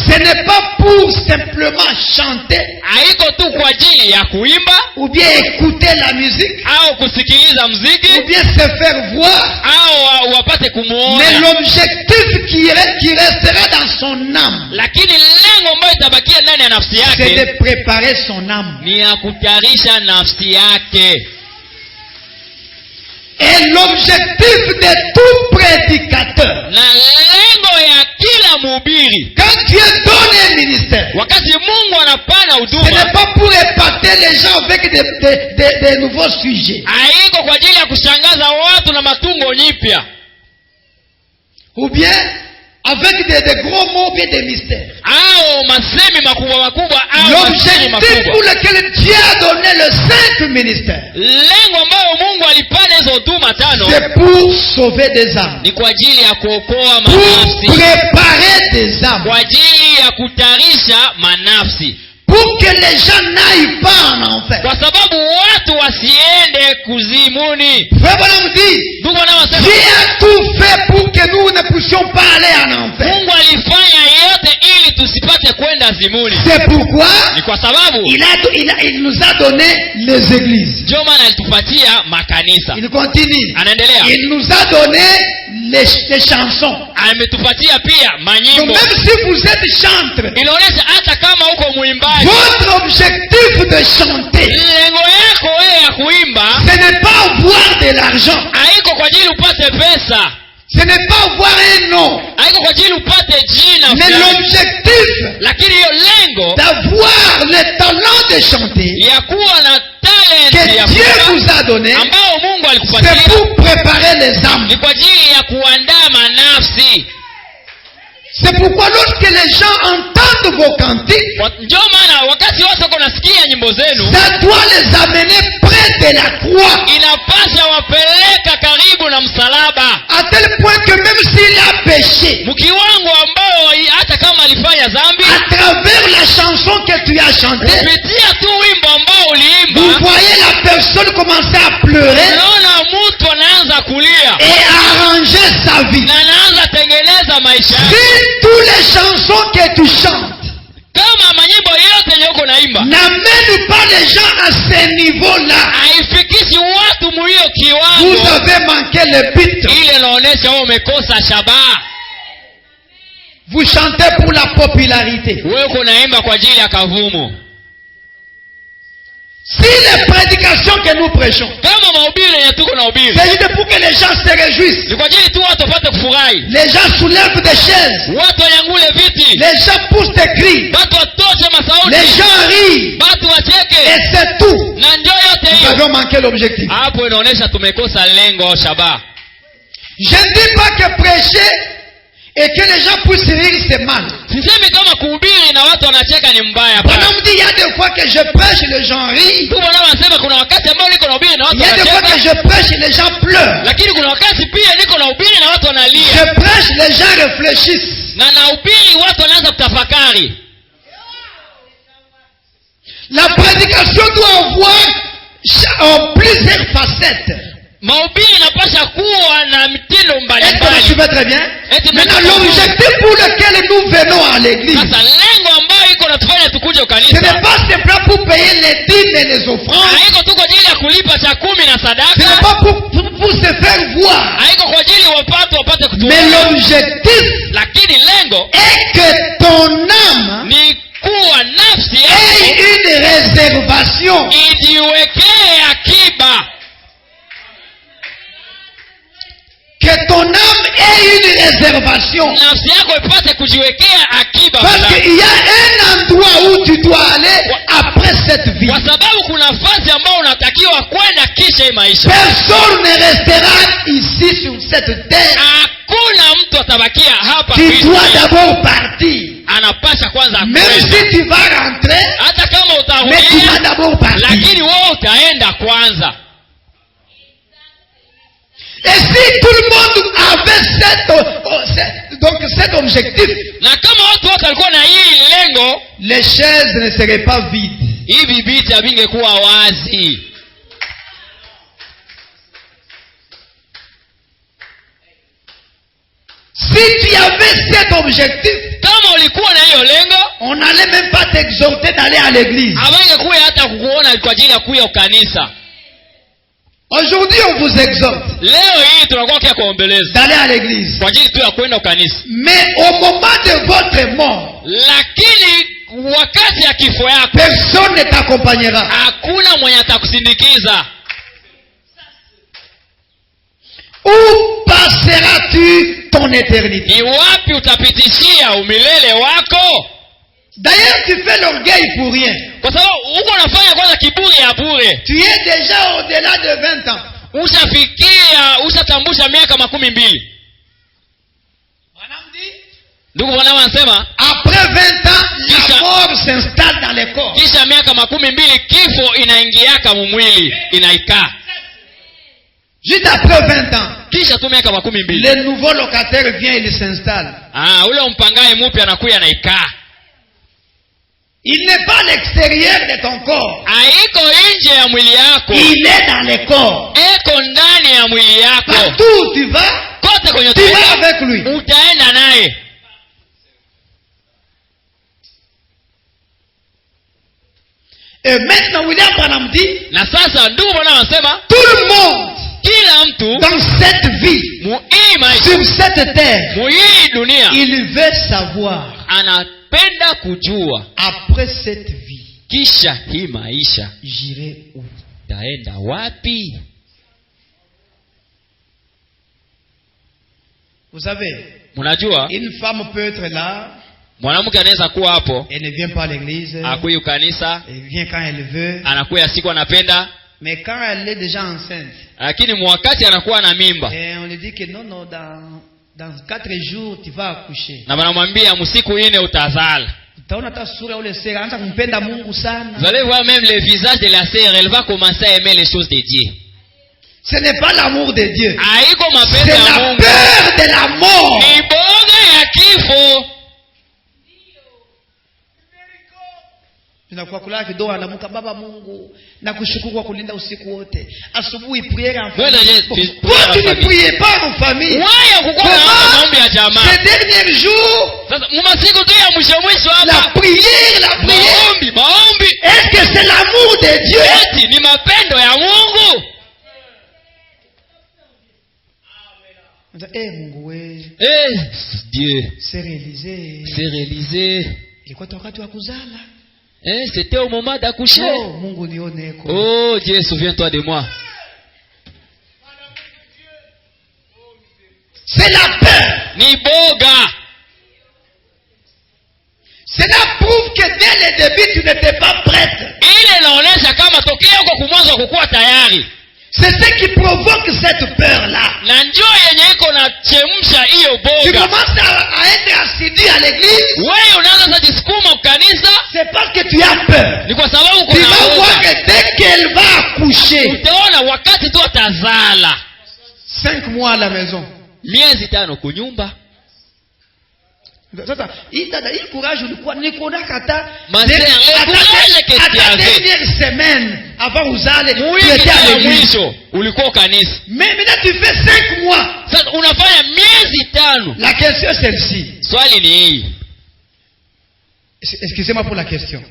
ce n'est pas pour simplement chanter haiko tu kwa ajili ya kuimba ou bien écouter la musique au kusikiliza mziki ou bien se faire voir. au wapate Mais kumuona, l'objectif qui restera dans son âme, lakini lengo ambayo itabakia ndani ya nafsi c'est yake de préparer son âme. ni ya kutayarisha nafsi yake. Et l'objectif de tout prédicateur, Na lengo ya kila mhubiri, quand Dieu donne un ministère, wakati Mungu anapana ce huduma, n'est pas pour épater les gens avec des nouveaux sujets. haiko kwa ajili ya kushangaza watu na matungo nyipya Ou bien avec des gros mots, bien des mystères. au masemi makubwa makubwa au masemi L'objectif pour makubwa. lequel Dieu a donné le simple ministère, Lengo ambayo Mungu alipana hizo huduma tano c'est pour sauver des âmes, ni kwa ajili ya kuokoa pour manafsi, préparer des âmes, kwa ajili ya kutayarisha manafsi, pour que les gens n'aillent pas en enfer. kwa sababu watu wasiende kuzimuni. Frère Branham dit, Ndugu wanaosema Dieu a tout fait pour que nous ne puissions pas aller en enfer. Mungu alifanya yote ili tusipate kwenda zimuni. C'est pourquoi Ni kwa sababu il nous a donné les églises. ndio maana alitupatia makanisa. Il continue. Anaendelea, Il nous a donné les chansons. ametupatia pia Donc manyimbo. même si vous êtes chantre, Inaonyesha hata kama uko mwimbaji, votre objectif de chanter, lengo yako wewe ya kuimba ce n'est pas avoir de l'argent, haiko kwa ajili upate pesa, ce n'est pas avoir un nom, haiko kwa ajili upate jina mais fulani, l'objectif lakini hiyo lengo d'avoir le talent de chanter ya kuwa na que talent ya Dieu kuimba vous a donné, ambao Mungu c'est alikupatia pour préparer les âmes. ni kwa ajili ya kuandaa manafsi. basi. C'est pourquoi lorsque les gens entendent vos cantiques, Ndio maana wakati watu wako nasikia nyimbo zenu, ça doit les amener près de la croix. inapasha wapeleka karibu na msalaba. À tel point que même s'il a péché, Mkiwango ambao hata kama alifanya dhambi, à travers la chanson que tu as chantée, kupitia tu wimbo ambao vous uliimba, voyez la personne commencer à pleurer unaona mtu anaanza kulia et arranger sa vie. na anaanza tengeneza maisha yake. Si toutes les chansons que tu chantes Kama manyimbo yote yenye uko naimba n'amènent pas les gens à ce niveau-là, haifikishi watu muhiyo vous kiwango, avez manqué le but. ile inaonesha wewe umekosa shabaha. Vous chantez pour la popularité. Wewe uko naimba kwa ajili ya kavumu. Si les prédications que nous prêchons, Kama mahubiri yenye tuko na hubiri c'est juste pour que les gens se réjouissent, ni kwa ajili tu watu wapate kufurahi, les gens soulèvent des chaises, watu wanyangule viti, les gens poussent des cris, watu watoshe masauti, les gens rient, watu wacheke, et c'est tout. na ndio yote Nous hiyo. avons manqué l'objectif. Hapo inaonesha tumekosa lengo shabaha. Je ne dis pas que prêcher et que les gens puissent rire, c'est mal. Sisemi kama kuhubiri na watu wanacheka ni mbaya. Pendant me dit, il y a des fois que je prêche et les gens rient. Tu bwana wanasema kuna wakati ambao niko nahubiri na watu Il y a des fois que wanacheka, je prêche et les gens pleurent. lakini kuna wakati pia niko nahubiri na watu wanalia, Je prêche, les gens réfléchissent. na nahubiri watu wanaanza kutafakari. La prédication doit avoir plusieurs facettes. Mahubiri inapasha kuwa na mitindo Est-ce que vous mbalimbali. suivez très bien? Eti Maintenant, mnatoka l'objectif pour lequel nous venons à l'église, Sasa lengo ambayo iko natufanya tukuje ce ukanisa n'est pas simplement pour payer les dîmes et les offrandes. haiko tu kwa ajili ya kulipa cha 10 na Ce n'est sadaka, pas pour se faire voir. haiko kwa ajili wapate Mais kutuona, l'objectif lakini lengo est que ton âme ni kuwa nafsi ait yako une réservation. ijiwekee akiba, Que ton âme ait une réservation. nafsi yako ipate kujiwekea akiba Parce fulani. qu'il y a un endroit où tu dois aller après cette vie. Kwa sababu kuna nafasi ambayo unatakiwa kwenda kisha hii maisha. Personne ne restera ici sur cette terre. Hakuna mtu atabakia hapa Tu duniani. dois d'abord partir. Anapasha kwanza Même kwenda. si tu vas rentrer, Hata kama mais tu vas utarudia, d'abord partir. lakini wewe utaenda kwanza. Et si tout le monde avait cet objectif, Na kama watu wote walikuwa na hii lengo, les chaises ne seraient pas vides. hivi viti havingekuwa wazi. Si tu avais cet objectif, Kama ulikuwa na hiyo lengo, on n'allait même pas t'exhorter d'aller à l'église. havingekuwa hata kukuona kwa ajili ya kuja kanisa. Aujourd'hui, on vous exhorte Leo hii tunakuwa kia kuombeleza d'aller à l'église. kwa ajili tu ya kwenda kanisa, Mais au moment de votre mort, lakini wakati ya kifo yako personne ne t'accompagnera. hakuna mwenye atakusindikiza. Où passeras-tu ton éternité? Ni wapi utapitishia umilele wako? D'ailleurs, tu fais l'orgueil pour rien. Kwa sababu huko unafanya kwanza kiburi ya bure. Tu es déjà au-delà de 20 ans. Ushatambusha miaka 12. Ndugu bwana anasema Après 20 ans, la Kisha- mort s'installe dans les corps. kisha miaka 12 kifo inaingiaka mumwili, inaikaa. Juste après 20 ans, Kisha tu miaka 12. le nouveau locataire vient et il s'installe. Ule mpangaye mpya anakuya anaikaa. Il n'est pas à l'extérieur de ton corps. Haiko nje ya mwili yako. Il est dans les corps. Eko ndani ya mwili yako. Partout où tu vas, Kote kwenye tu vas utaenda, avec lui. utaenda naye. Et maintenant, William Branham dit, Na sasa ndugu bwana anasema tout le monde kila mtu dans cette vie, muhii maisha, sur cette terre, muhii dunia il veut savoir, anapenda kujua après cette vie, kisha hii maisha j'irai où? taenda wapi? Vous savez, Mnajua une femme peut être là, mwanamke anaweza kuwa hapo elle ne vient pas à l'église, akuyu kanisa, elle vient quand elle veut, anakuya siku anapenda, mais quand elle est déjà enceinte, lakini mwakati anakuwa na mimba, et on lui dit que non, non, dans dans 4 jours tu vas accoucher. Na wanamwambia msiku 4 utazala. Utaona hata sura ule sera anaanza kumpenda Mungu sana. Vous allez voir même le visage de la sœur, elle va commencer à aimer les choses de Dieu. Ce n'est pas l'amour de Dieu. Haiko mapenzi C'est ya la Mungu. peur de la mort. Ni boga ya kifo. Tunakuwa kula kidogo anamuka baba Mungu na kushukuru kwa kulinda usiku wote. Asubuhi prière en Voilà, famille. prière en Tu ne famille. priais pas en famille. Waya kukuwa na maombi ya jamaa. Ces derniers jours, Sasa mumasiku tu ya mwisho la hapa. prière. Maombi. Est-ce que c'est l'amour de Dieu? Eti ni mapendo ya Mungu. Mungu we, Dieu, c'est réalisé. c'est réalisé. Ilikuwa wakati wa kuzala. C'était au moment d'accoucher. Oh, Mungu nioneko. Oh Dieu, souviens-toi de moi. C'est la peur. Ni boga. Cela prouve que dès le début tu n'étais pas prête. Ile inaonesha kama tokeo kwa kumwanzo kukuwa tayari. C'est ce qui provoque cette peur-là. Na njoo yenye iko na chemsha hiyo Tu boga. commences à être assidu à l'église. Wewe unaanza kujisukuma kanisa. C'est parce que tu as peur. Ni kwa sababu Tu vas kuna voir boga. que dès qu'elle va accoucher, Utaona wakati tu atazala. 5 mois à la maison. Miezi 5 kunyumba. Sasa hii courage ulikuwa niko na kata courage que tu avais. dernière semaine avant uzale tu Mwezi étais à ya l'église. mwisho ulikuwa kanisa. Mais maintenant tu fais 5 mois. Sasa unafanya miezi 5. La question est celle-ci. Swali ni hii. Excusez-moi pour la question.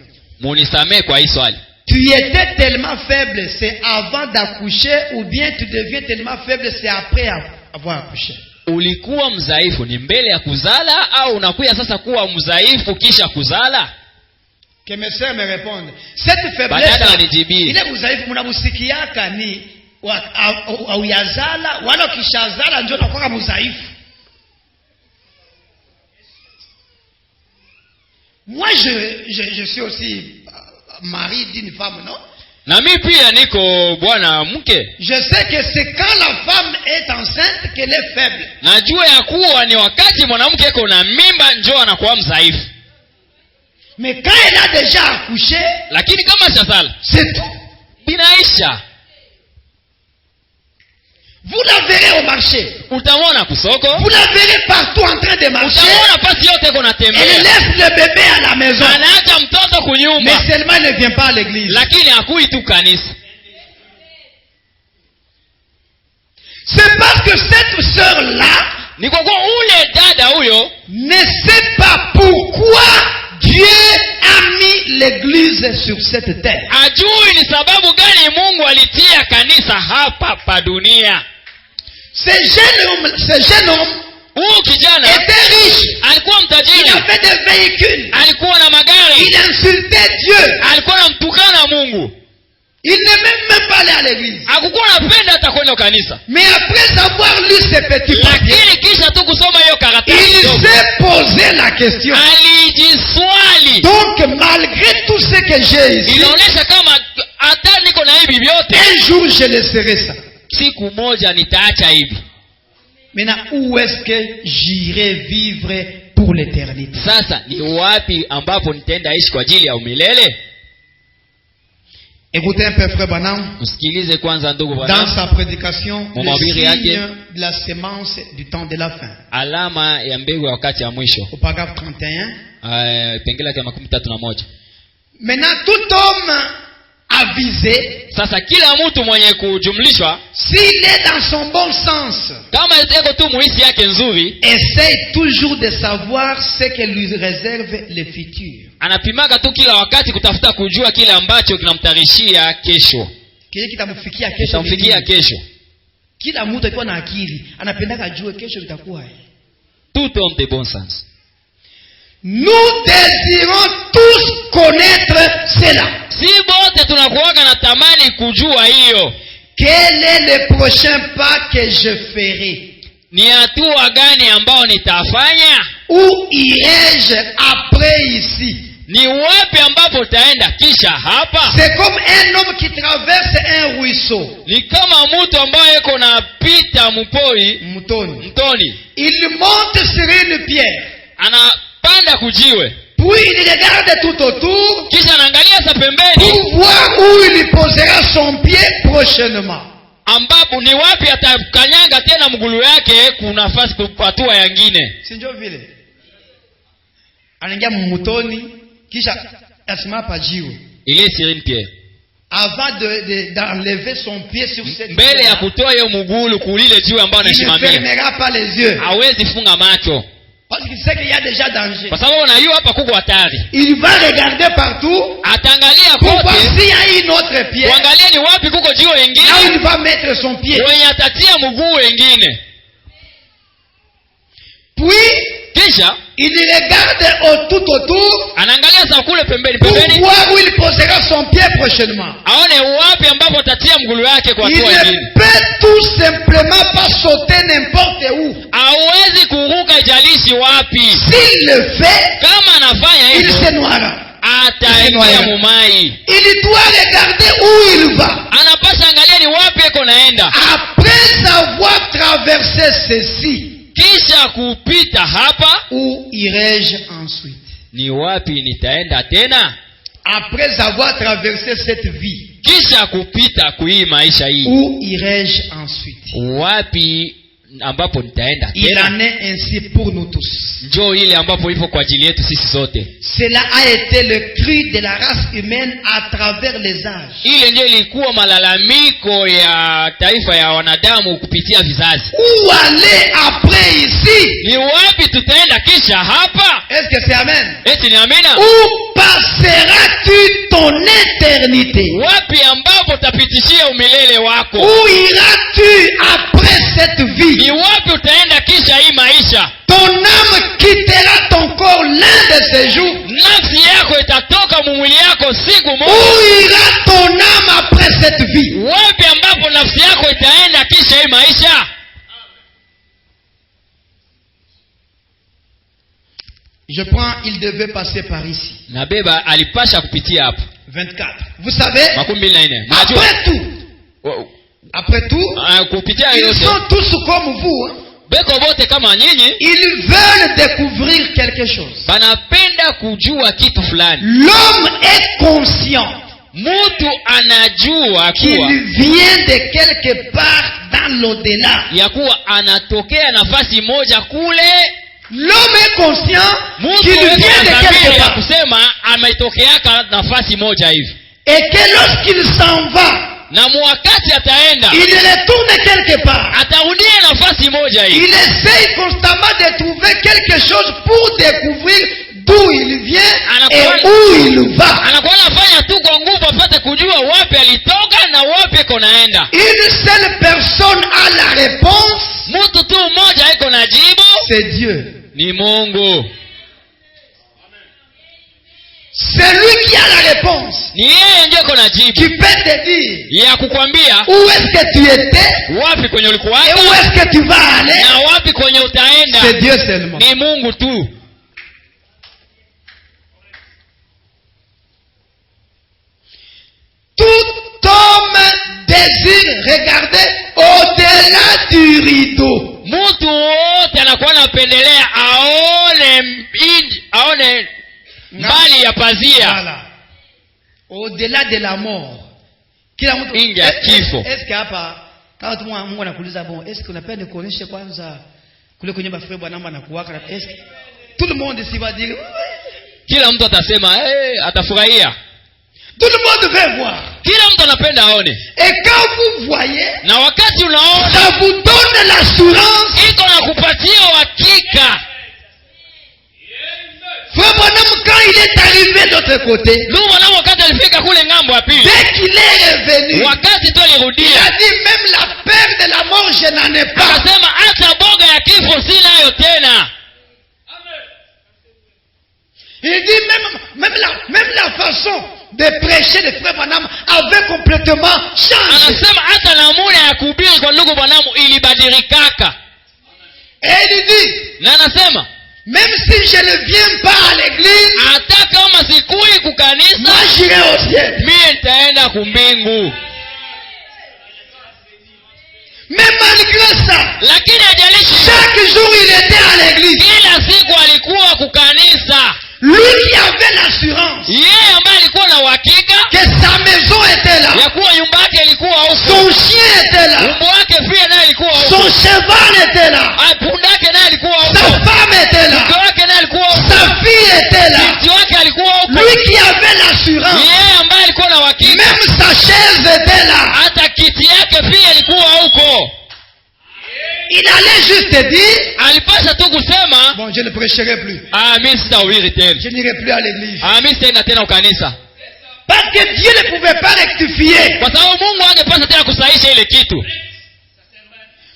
Munisamee kwa hii swali. Tu étais tellement faible, c'est avant d'accoucher, ou bien tu deviens tellement faible, c'est après avoir accouché? Ulikuwa mzaifu ni mbele ya kuzala au unakuya sasa kuwa mzaifu kisha kuzala? Que mes sœurs me répondent. Cette faiblesse, Badada wanijibie. ile mzaifu mnabusikiaka ni au yazala wala kishazala ndio unakuwa mzaifu. Moi je suis aussi mari d'une femme, non? Na mimi pia niko bwana mke. Je sais que c'est quand la femme est enceinte qu'elle est faible. Najua ya kuwa ni wakati mwanamke iko na mimba njoo anakuwa mzaifu. Mais quand elle a déjà accouché, Lakini kama shazala, c'est tout. binaisha. Vous la verrez au marché. Utamwona kusoko. Vous la verrez partout en train de marcher. Utamwona pasi yote iko Elle natembea. laisse le bébé à la maison. Anaacha mtoto kunyumba. Mais seulement elle ne vient pas à l'église. Lakini hakui tu kanisa. C'est parce que cette sœur-là Ni kwa kuwa ule dada huyo ne sait pas pourquoi Dieu a mis l'église sur cette terre. ajui ni sababu gani Mungu alitia kanisa hapa pa dunia. Ce jeune homme Huyu kijana était riche. alikuwa Il mtajiri, avait des véhicules. alikuwa na magari, Il insultait Dieu. alikuwa anamtukana Mungu. Il n'aimait même pas aller à l'église. Hakukuwa anapenda hata kwenda kanisa. Mais après avoir lu ces petits papiers, Lakini kisha tu kusoma hiyo karatasi il kidogo, s'est posé la question. alijiswali. Donc malgré tout ce que j'ai ici, Inaonesha kama hata niko na hivi vyote, un jour je laisserai ça. siku moja nitaacha hivi. Maintenant, où est-ce que j'irai vivre pour l'éternité? Sasa ni wapi ambapo nitaenda ishi kwa ajili ya umilele? Écoutez un peu frère Branham. Msikilize kwanza ndugu Dans bwana. sa prédication, le Mhubiri yake. signe de la sémence du temps de la fin. Alama ya mbegu ya wakati ya mwisho. Au paragraphe 31. Pengine ya 31. Maintenant, tout homme avisé, Sasa kila mtu mwenye kujumlishwa, s'il est dans son bon sens, kama eko tu muhisi yake nzuri, essaye toujours de savoir ce que lui réserve le futur. anapimaka tu kila wakati kutafuta kujua kile ambacho kinamtarishia kesho. Kile kitamfikia kesho. Kitamfikia kesho. Kila mtu akiwa na akili anapendaka ajue kesho litakuwa. Tout homme de bon sens. Nous désirons tous connaître cela. Si bote tunakuwaga na tamani kujua hiyo. Quel est le prochain pas que je ferai? Ni hatua gani ambao nitafanya? Où irai-je après ici? Ni wapi ambapo utaenda kisha hapa? C'est comme un homme qui traverse un ruisseau. Ni kama mtu ambaye yuko napita mpoi mtoni. Il monte sur une pierre. Anapanda kujiwe. Puis il regarde tout autour. Kisha anaangalia sa pembeni. Pour voir où il posera son pied prochainement. Ambapo ni wapi atakanyaga tena mgulu yake kuna nafasi kwa hatua nyingine. Si ndio vile? Anaingia mtoni kisha asimama pa jiwe. Il est sur une pierre. Avant d'enlever son pied sur cette mbele ya kutoa hiyo mgulu kulile jiwe ambao anasimamia. Il ne fermera pas les yeux. Hawezi funga macho. Parce qu'il sait qu'il y a déjà danger. Kwa sababu unajua hapa kuko hatari. Il va regarder partout. Ataangalia kote. Pour voir s'il y a une autre pierre. Kuangalia ni wapi kuko jiwe lingine. Là il va mettre son pied. Wenye atatia mguu lingine. Puis kisha il regarde tout autour. Anaangalia sa kule pembeni. Pour voir où il posera son pied prochainement. Aone wapi ambapo atatia mguu yake kwa hatua nyingine. Il ne peut tout simplement pas sauter n'importe où. Hawezi kuruka ijalishi wapi. S'il le fait, kama anafanya hivyo, il se noiera. Ataingia mumai. Il doit regarder où il va. Anapaswa angalia ni wapi yuko naenda. Après avoir traversé ceci, kisha kupita hapa, où irai-je ensuite? Ni wapi nitaenda tena? Après avoir traversé cette vie, kisha kupita kui maisha hii, où irai-je ensuite? Wapi ambapo nitaenda tena? Il en est ainsi pour nous tous. Njoo ile ambapo ipo kwa ajili yetu sisi sote. Cela a été le cri de la race humaine à travers les âges. Ile ndio ilikuwa malalamiko ya taifa ya wanadamu kupitia vizazi. Où aller après ici? Ni wapi tutaenda kisha hapa? Est-ce que c'est amen? Eti ni amina? Où passeras-tu ton éternité? Wapi ambapo utapitishia umilele wako? Où iras-tu après cette vie? Ni wapi utaenda kisha hii maisha? Ton âme quittera ton corps l'un de ces jours. Nafsi yako itatoka mwili yako siku moja. Où ira ton âme après cette vie? Wapi ambapo nafsi yako itaenda kisha hii maisha? Je prends, il devait passer par ici. Nabeba alipasha kupitia hapo. 24. Vous savez? Après tout, ils sont tous comme vous. Hein? Ils veulent découvrir quelque chose. L'homme est conscient qu'il vient de quelque part dans l'au-delà. L'homme est conscient qu'il vient de quelque part. Et que lorsqu'il s'en va, na mwakati ataenda, il retourne quelque part. Atarudia nafasi moja hii. Il essaye constamment de trouver quelque chose pour découvrir d'où il vient et où il va. Anakuwa anafanya tu kwa nguvu apate kujua wapi alitoka na wapi iko naenda. Une seule personne a la réponse. Mtu tu mmoja iko na jibu. C'est Dieu. Ni Mungu. C'est lui qui a la réponse. Ni yeye ndiye iko na jibu. Qui peut te dire. Ya kukwambia où est-ce que tu étais? Wapi kwenye ulikuwa? Et où est-ce que tu vas aller? Na wapi kwenye utaenda? C'est Dieu seulement. Ni Mungu tu. Tout homme désire regarder au-delà du rideau. Mtu wote anakuwa anapendelea aone mbali ya pazia. Voilà. Au-delà de la mort. Kila mtu ingia kifo. Est-ce que hapa kama tu Mungu anakuuliza bon, est-ce que unapenda nikuoneshe kwanza kule kwenye bafure bwana namba anakuwaka? Est-ce que tout le monde ici va dire kila mtu atasema atafurahia. Tout le monde veut voir. Kila mtu anapenda aone. Et quand vous voyez, na wakati unaona, ça vous donne l'assurance. Iko na kupatia uhakika. Frère Branham, quand il est arrivé de l'autre côté, dès qu'il est revenu, il a dit même la peur de la mort je n'en ai pas. Il dit même la façon de prêcher de frère Branham avait complètement changé. Et il dit, même si je ne viens pas à l'église, ciel. mie nitaenda kumbingu. Mais malgré ça, Lakini hajalishi, chaque jour il était à l'église. kila siku alikuwa kukanisa. Lui qui avait l'assurance Yeye ambaye alikuwa na uhakika que sa maison était là, ya kuwa nyumba yake ilikuwa huko, son chien était là, umbo wake pia naye ilikuwa son huko, cheval était là, punda yake naye alikuwa sa huko, femme était mke là, wake naye alikuwa huko, sa fille était là. binti wake alikuwa huko. Lui qui avait l'assurance, Yeye ambaye alikuwa na uhakika, même sa chaise était là. hata kiti yake pia ilikuwa huko. Il allait juste dire, Alipasha tu kusema, bon, je ne prêcherai plus, mimi sitahubiri tena, je n'irai plus à l'église. mimi sitaenda tena ukanisa, Parce que Dieu ne pouvait pas rectifier. kwa sababu Mungu angepasha tena kusahisha ile kitu.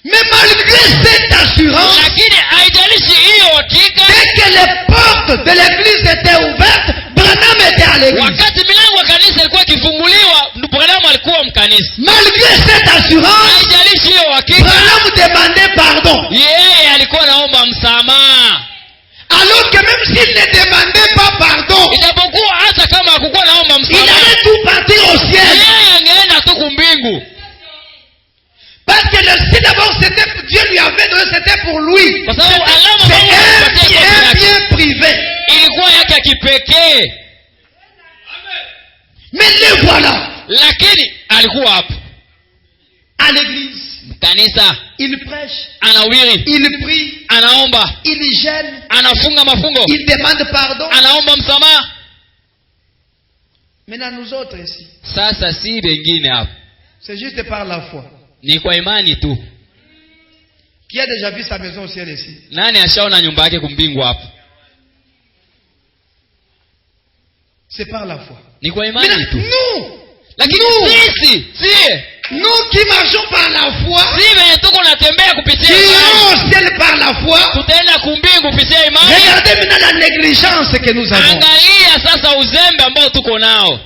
Mais malgré cette assurance, Lakini haijalishi hiyo hakika, dès que les portes de l'église étaient ouvertes, Branham était à l'église. wakati milango ya kanisa ilikuwa ikifunguliwa, Branham alikuwa mkanisa. Malgré cette assurance, Haijalishi hiyo hakika, Branham demandait pardon. yeye alikuwa naomba msamaha, Alors que même s'il ne demandait pas pardon, ijapokuwa hata kama hakukuwa naomba il msamaha, allait tout partir au ciel. yeye angeenda tu kumbingu, Parce que le ciel d'abord, c'était, Dieu lui avait donné, c'était pour lui. kwa sababu alama C'est Mungu alipatia un yake bien privé. ilikuwa yake ya kipekee. Mais les voilà Lakini alikuwa hapo à l'église. kanisa, Il prêche, anahubiri, il prie, anaomba, il gêne, anafunga mafungo, il demande pardon. anaomba msamaha. Maintenant, nous autres ici, Sasa si wengine hapo, c'est juste par la foi. ni kwa imani tu. Qui a déjà vu sa maison au ciel ici? Nani ashaona nyumba yake kumbingu hapo? C'est par la foi. Ni kwa imani Maintenant, tu. nous, Lakini sie nous qui marchons par la foi, si venye tuko natembea kupitia qui imani, irons au ciel par la foi, tutaenda kumbingu kupitia imani. regardez maintenant la négligence que nous avons. Angalia sasa uzembe ambao tuko nao.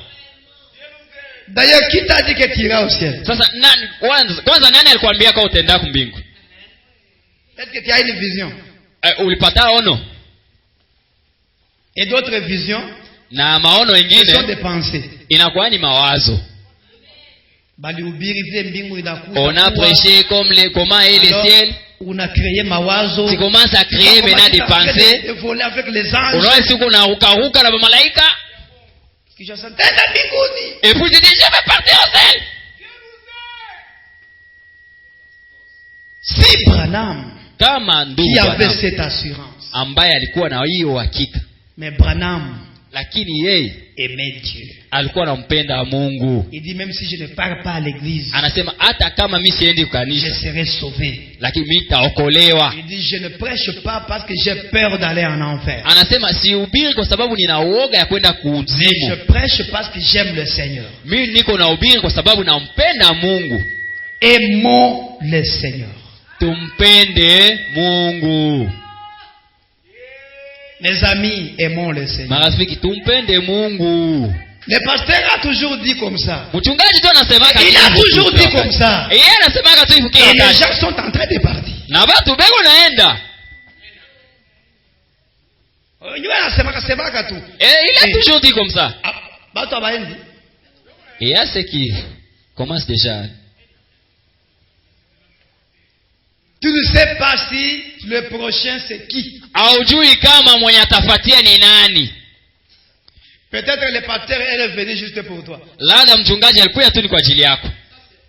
D'ailleurs, qui t'a dit que tu iras au ciel? Sasa nani kwanza nani alikwambia kwa utaenda kumbingu? Peut-être que tu as une vision. Ulipata ono Et d'autres visions, na maono ce sont wengine des pensées. inakuwa ni mawazo. Balihubiri vile mbingu inakuwa. On a prêché comme comment est le Alors, ciel. on a créé mawazo. Tu commences à créer maintenant des pensées. De voler avec les anges. Unaona siku na ruka na malaika. Kisha sasa tenda mbinguni. Et puis tu dis je vais partir au ciel. Si Branham Kama ndugu qui avait Branham cette assurance, ambaye alikuwa na hiyo hakika, mais Branham lakini yeye aimait Dieu. alikuwa anampenda Mungu. Il dit même si je ne pars pas à l'église, Anasema hata kama mimi siendi je kukanisa, serai sauvé. lakini mimi nitaokolewa. Il dit je ne prêche pas parce que j'ai peur d'aller en enfer. Anasema sihubiri kwa sababu nina uoga ya kwenda Mais je kuzimu. prêche parce que j'aime le Seigneur. Mimi niko nahubiri kwa sababu nampenda Mungu. Aimons le Seigneur. Tumpende Mungu. Mes amis, aimons le Seigneur. Marafiki, tumpende Mungu. Le pasteur a toujours dit comme ça. Mchungaji tu anasemaka Il a toujours dit comme ça. yeye anasemaka tu Et kila les wakati. gens sont en train de partir. Na watu bego naenda. Yule anasemaka semaka tu. Il a toujours dit comme ça. Ah, Batu abaendi. Et il y a ceux qui commencent déjà. Tu ne sais pas si le prochain c'est qui. Haujui kama mwenye atafuatia ni nani. Peut-être le pasteur est venu juste pour toi. Labda mchungaji alikuja tu ni kwa ajili yako.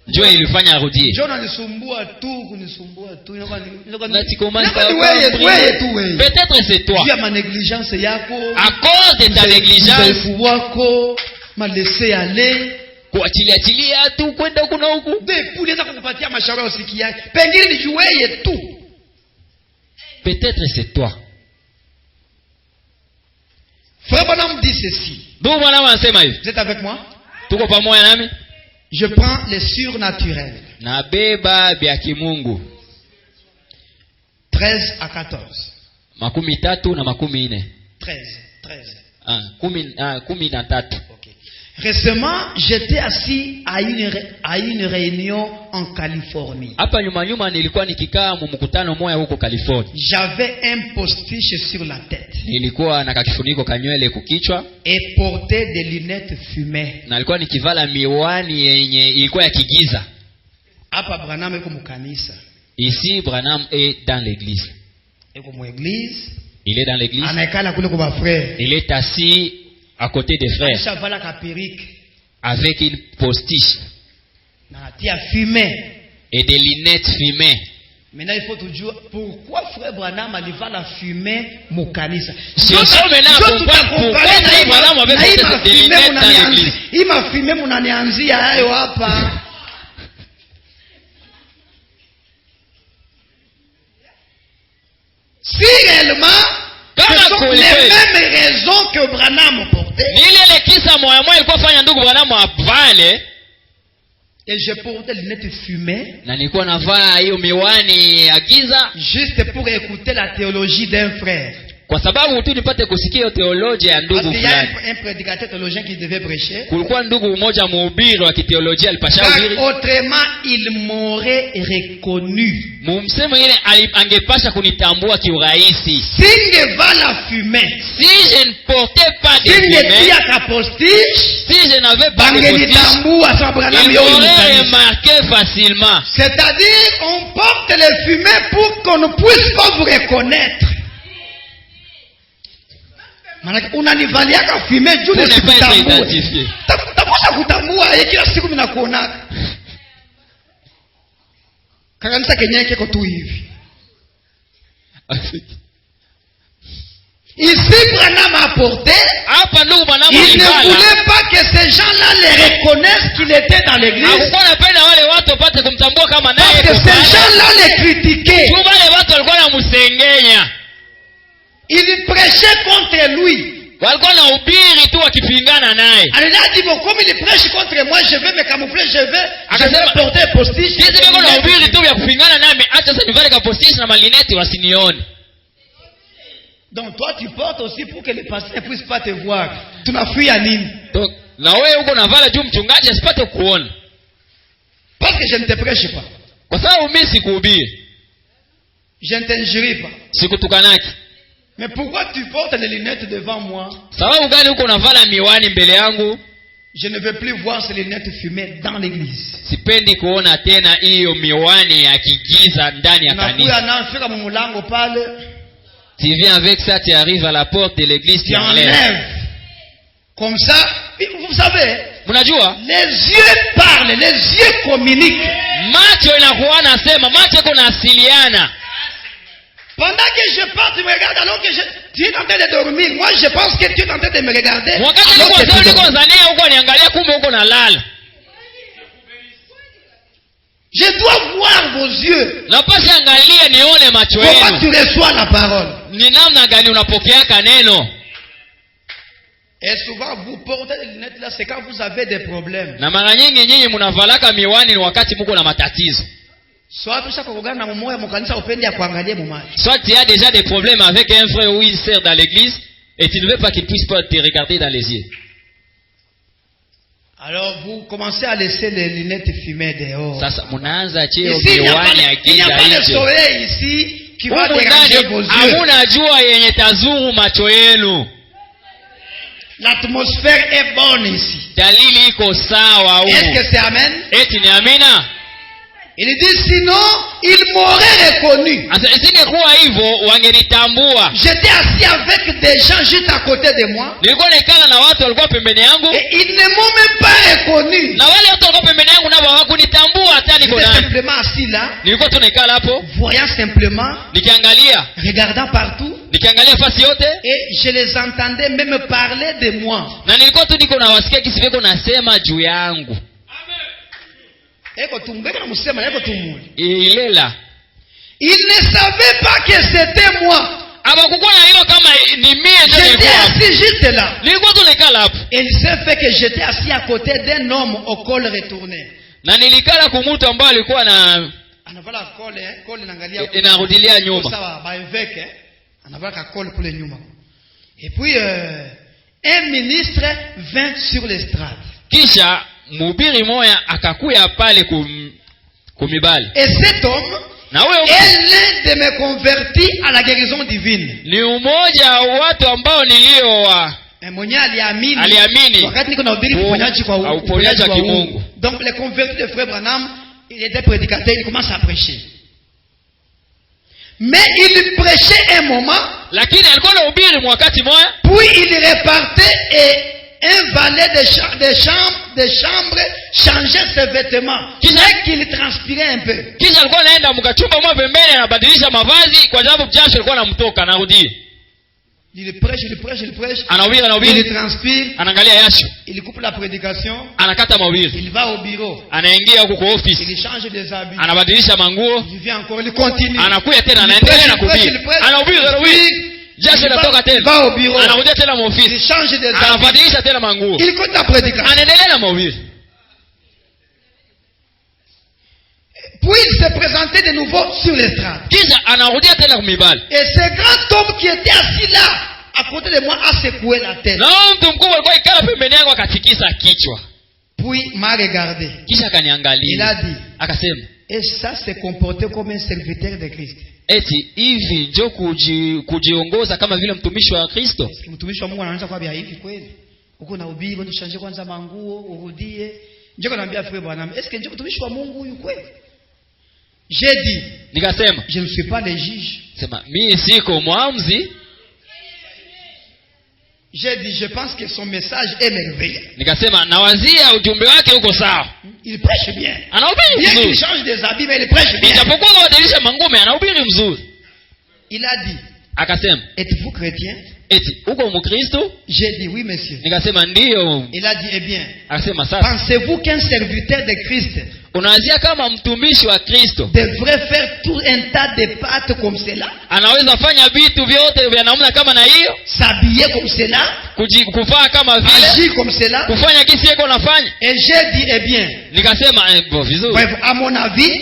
Njoo ilifanya arudie. John anisumbua tu, kunisumbua tu. Ngati commence à Wewe tu wewe. Peut-être c'est toi. Juu ya manégligence yako. À cause de ta négligence, Udhaifu wako, malaisser aller. kuachilia tu kwenda huku na huku. Depuis uliweza kukupatia mashauri ya usikiaji. Pengine ni juu wewe tu. Peut-être c'est toi. Frère Branham dit ceci. Ndugu mwanangu anasema hivi. Vous êtes avec moi? Tuko pamoja nami? Je prends les surnaturels. Nabeba vya kimungu 13 à 14. 13 na 14. 13. 13. Ok. Récemment, j'étais assis à une réunion en Californie. Hapa nyuma nilikuwa nikikaa mkutano moja huko California. J'avais un postiche sur la tête. Nilikuwa na kakifuniko kanywele kukichwa et portais des lunettes fumées. Na nilikuwa nikivala miwani yenye ilikuwa ya kigiza. Hapa Branham yuko mkanisa. Ici Branham est dans l'église. Yuko mu église. Il est dans l'église. Anaikala kule kwa frère. Il est assis à côté des frères. Chavala ka perruque. Avec une postiche. Na tia fumée. Et des lunettes fumées. Maintenant il faut toujours pourquoi frère Branham aliva la fumée mu kanisa. Cherchons maintenant à comprendre pourquoi frère Branham avait porté des lunettes dans l'église. Il m'a fumé munanianzia hayo hapa. Si réellement ce sont les mêmes raisons que Branham portait. Et je portais les lunettes fumées. Juste pour écouter la théologie d'un frère. Kwa sababu tu nipate kusikia teolojia ya ndugu fulani. Parce qu'il y a un prédicateur théologien qui devait prêcher. Kulikuwa ndugu mmoja mhubiri wa kiteolojia alipasha hubiri. Autrement il m'aurait reconnu. Mumsemo ile angepasha kunitambua kiurahisi. Singeva la fumée. Si je ne portais pas de fumée. Si je n'avais pas de postiche. Il m'aurait remarqué facilement. C'est-à-dire on porte les fumées pour qu'on ne puisse pas vous reconnaître. Manake unanivaliaka fime juu nisikutambue. Takosa kutambua kila siku mimi nakuonaka. Kanisa kenyewe kiko tu hivi. Ici Branham a porté. Il ne voulait pas que ces gens-là les reconnaissent qu'il était dans l'église. Parce que ces gens-là les critiquaient. Il prêchait contre lui. Alors il a dit bon, comme il prêche contre moi, je vais me camoufler, je vais porter un postiche. Donc toi tu portes aussi pour que les pasteurs ne puissent pas te voir. Tu n'as fui à nini? Parce que je ne te prêche pas. Je ne t'injurie pas. Mais pourquoi tu portes les lunettes devant moi? Je ne veux plus voir ces lunettes fumées dans l'église. Tu viens avec ça, tu arrives à la porte de l'église, tu enlèves. Comme ça, vous savez, les yeux parlent, les yeux communiquent. Pendant que je parle, tu me regardes alors que tu es en train de dormir. Moi, je pense que tu es en train de me regarder. Je dois voir vos yeux. Comment tu reçois la parole. Et souvent, vous portez les lunettes là, c'est quand vous avez des problèmes. Soit tu as déjà des problèmes avec un frère ou une sœur dans l'église et tu ne veux pas qu'il puisse pas te regarder dans les yeux. Alors vous commencez à laisser les lunettes fumées dehors. Ici, il n'y a pas de soleil ici qui va déranger vos yeux. L'atmosphère est bonne ici. Est-ce que c'est amen? Il dit sinon, il m'aurait reconnu. J'étais assis avec des gens juste à côté de moi. Et ils ne m'ont même pas reconnu. J'étais simplement assis là, voyant simplement, regardant partout. Et je les entendais même parler de moi. Il est là. Il ne savait pas que c'était moi. J'étais assis juste là. Et il s'est fait que j'étais assis à côté d'un homme au col retourné. Et puis un ministre vint sur l'estrade. Kisha mhubiri moya akakuya pale kumibali. Et cet homme est l'un de mes convertis à la guérison divine. Ni umoja wa watu ambao nilioa mwenye aliamini wakati niko nahubiri uponyaji wa kimungu. Donc les convertis de frère Branham, il était prédicateur, il commence à prêcher. Mais il prêchait un moment, lakini alikuwa anahubiri wakati moja, puis il repartait et un valet de chambre changeait ses vêtements. Qu'il transpirait un peu. Kisha alikuwa anaenda mkachumba mwa pembeni anabadilisha mavazi kwa sababu jasho lilikuwa linamtoka, anarudi. Il prêche. Anahubiri. Il transpire. Anaangalia jasho. Il coupe la prédication. Anakata mahubiri. Il va au bureau. Anaingia huko kwa office. Il change des habits. Anabadilisha manguo. Il vient encore, il continue. Anakuja tena anaendelea na kuhubiri. Anahubiri. Jasho linatoka tena. Il va au bureau. Anakuja tena kwa office. Il change des habits. Anabadilisha tena manguo. Il continue la prédication. Anaendelea na mahubiri. Puis il se présentait de nouveau sur l'estrade. Et ce grand homme qui était assis là, à côté de moi, a secoué la tête. Puis m'a regardé. Il a dit, et ça s'est comporté comme un serviteur de Christ. Eti hivi ndio kujiongoza kama vile mtumishi wa Kristo. Mtumishi wa Mungu anaanza kwa hivi kweli. Uko na ubiri ndio change kwanza manguo, urudie. Njoo kanaambia frère Branham, est-ce que ndio mtumishi wa Mungu huyu kweli? J'ai dit, nikasema, je ne suis pas le juge. Sema, mimi siko mwamuzi. J'ai dit, je pense que son message est merveilleux. Nikasema, nawazia ujumbe wake uko sawa. Il prêche bien. Anahubiri vizuri. Bien qu'il change des habits, mais il prêche bien. Ijapokuwa anabadilisha manguo, anahubiri mzuri. Il a dit, akasema, êtes-vous chrétien? Eti, uko mkristo? J'ai dit, oui monsieur. Nikasema, ndio. Il a dit, eh bien, akasema, sasa, pensez-vous qu'un serviteur de Christ unawazia kama mtumishi wa Kristo devrait faire tout un tas de pâtes comme cela? Anaweza fanya vitu vyote vya namna kama na hiyo? S'habiller comme cela? Kufaa kama vile? Agir comme cela? Kufanya kisi yako nafanya? Et j'ai dit, eh bien, nikasema, vizuri. Bref, à mon avis,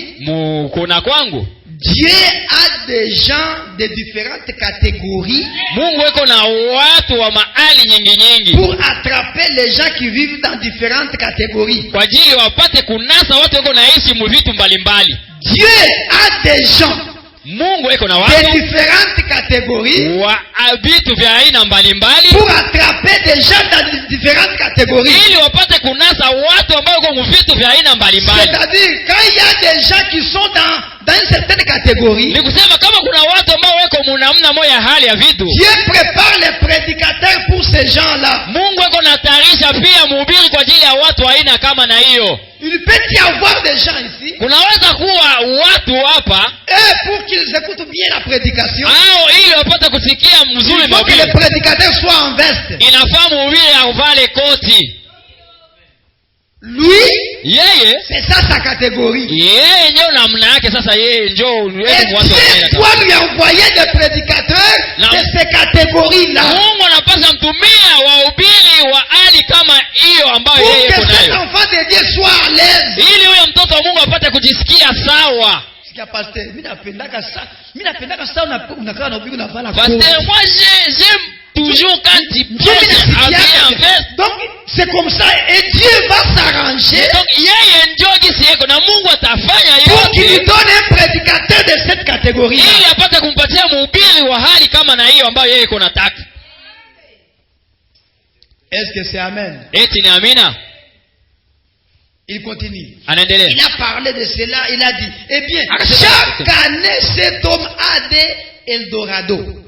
kuna kwangu, Dieu a des gens de différentes catégories. Mungu eko na watu wa mahali nyingi pour attraper les gens qui vivent dans différentes catégories. Kwa ajili wapate kunasa watu wako naishi mu vitu mbalimbali. Dieu a des gens, Mungu eko na watu de différentes catégories wa vitu vya aina mbalimbali pour attraper des gens dans différentes catégories. Ili wapate kunasa watu ambao wako mu vitu vya aina mbalimbali. C'est-à-dire quand il y a des gens qui sont dans une certaine catégorie, ni kusema kama kuna watu ambao wako mu namna moja hali ya vitu, Dieu prépare les prédicateurs pour ces gens-là. Mungu eko na tayarisha pia mhubiri kwa ajili ya watu aina kama na hiyo. Il peut y avoir des gens ici, kunaweza kuwa watu hapa, et pour qu'ils écoutent bien la prédication, ili wapate kusikia mzuri il faut que les prédicateurs soient en veste. Inafaa mhubiri avale koti. Lui, yeye, c'est ça sa catégorie. Yeye ndio namna yake. Sasa yeye ndio Dieu doit lui envoyer des prédicateurs de ces catégories-là. Mungu anapaswa mtumia wahubiri wa hali kama hiyo ambayo yeye yuko nayo. Pour que cet enfant de Dieu soit à l'aise. Ili huyo mtoto wa Mungu apate kujisikia sawa. Sikia pasteur, mimi napendaka sana unakaa na ubiri unavala koti. Pasteur, moi j'aime toujours quand il prêche habillé en veste. Donc c'est comme ça et Dieu va s'arranger. Donc yeye ndio jinsi yako na Mungu atafanya yote. Pour qu'il lui donne un prédicateur de cette catégorie. Ili apate kumpatia mhubiri wa hali kama na hiyo ambayo yeye anataka. Est-ce que c'est amen? Eti ni amina? Il continue. Anaendelea. Il a parlé de cela, il a dit, eh bien, chaque année cet homme a des Eldorado.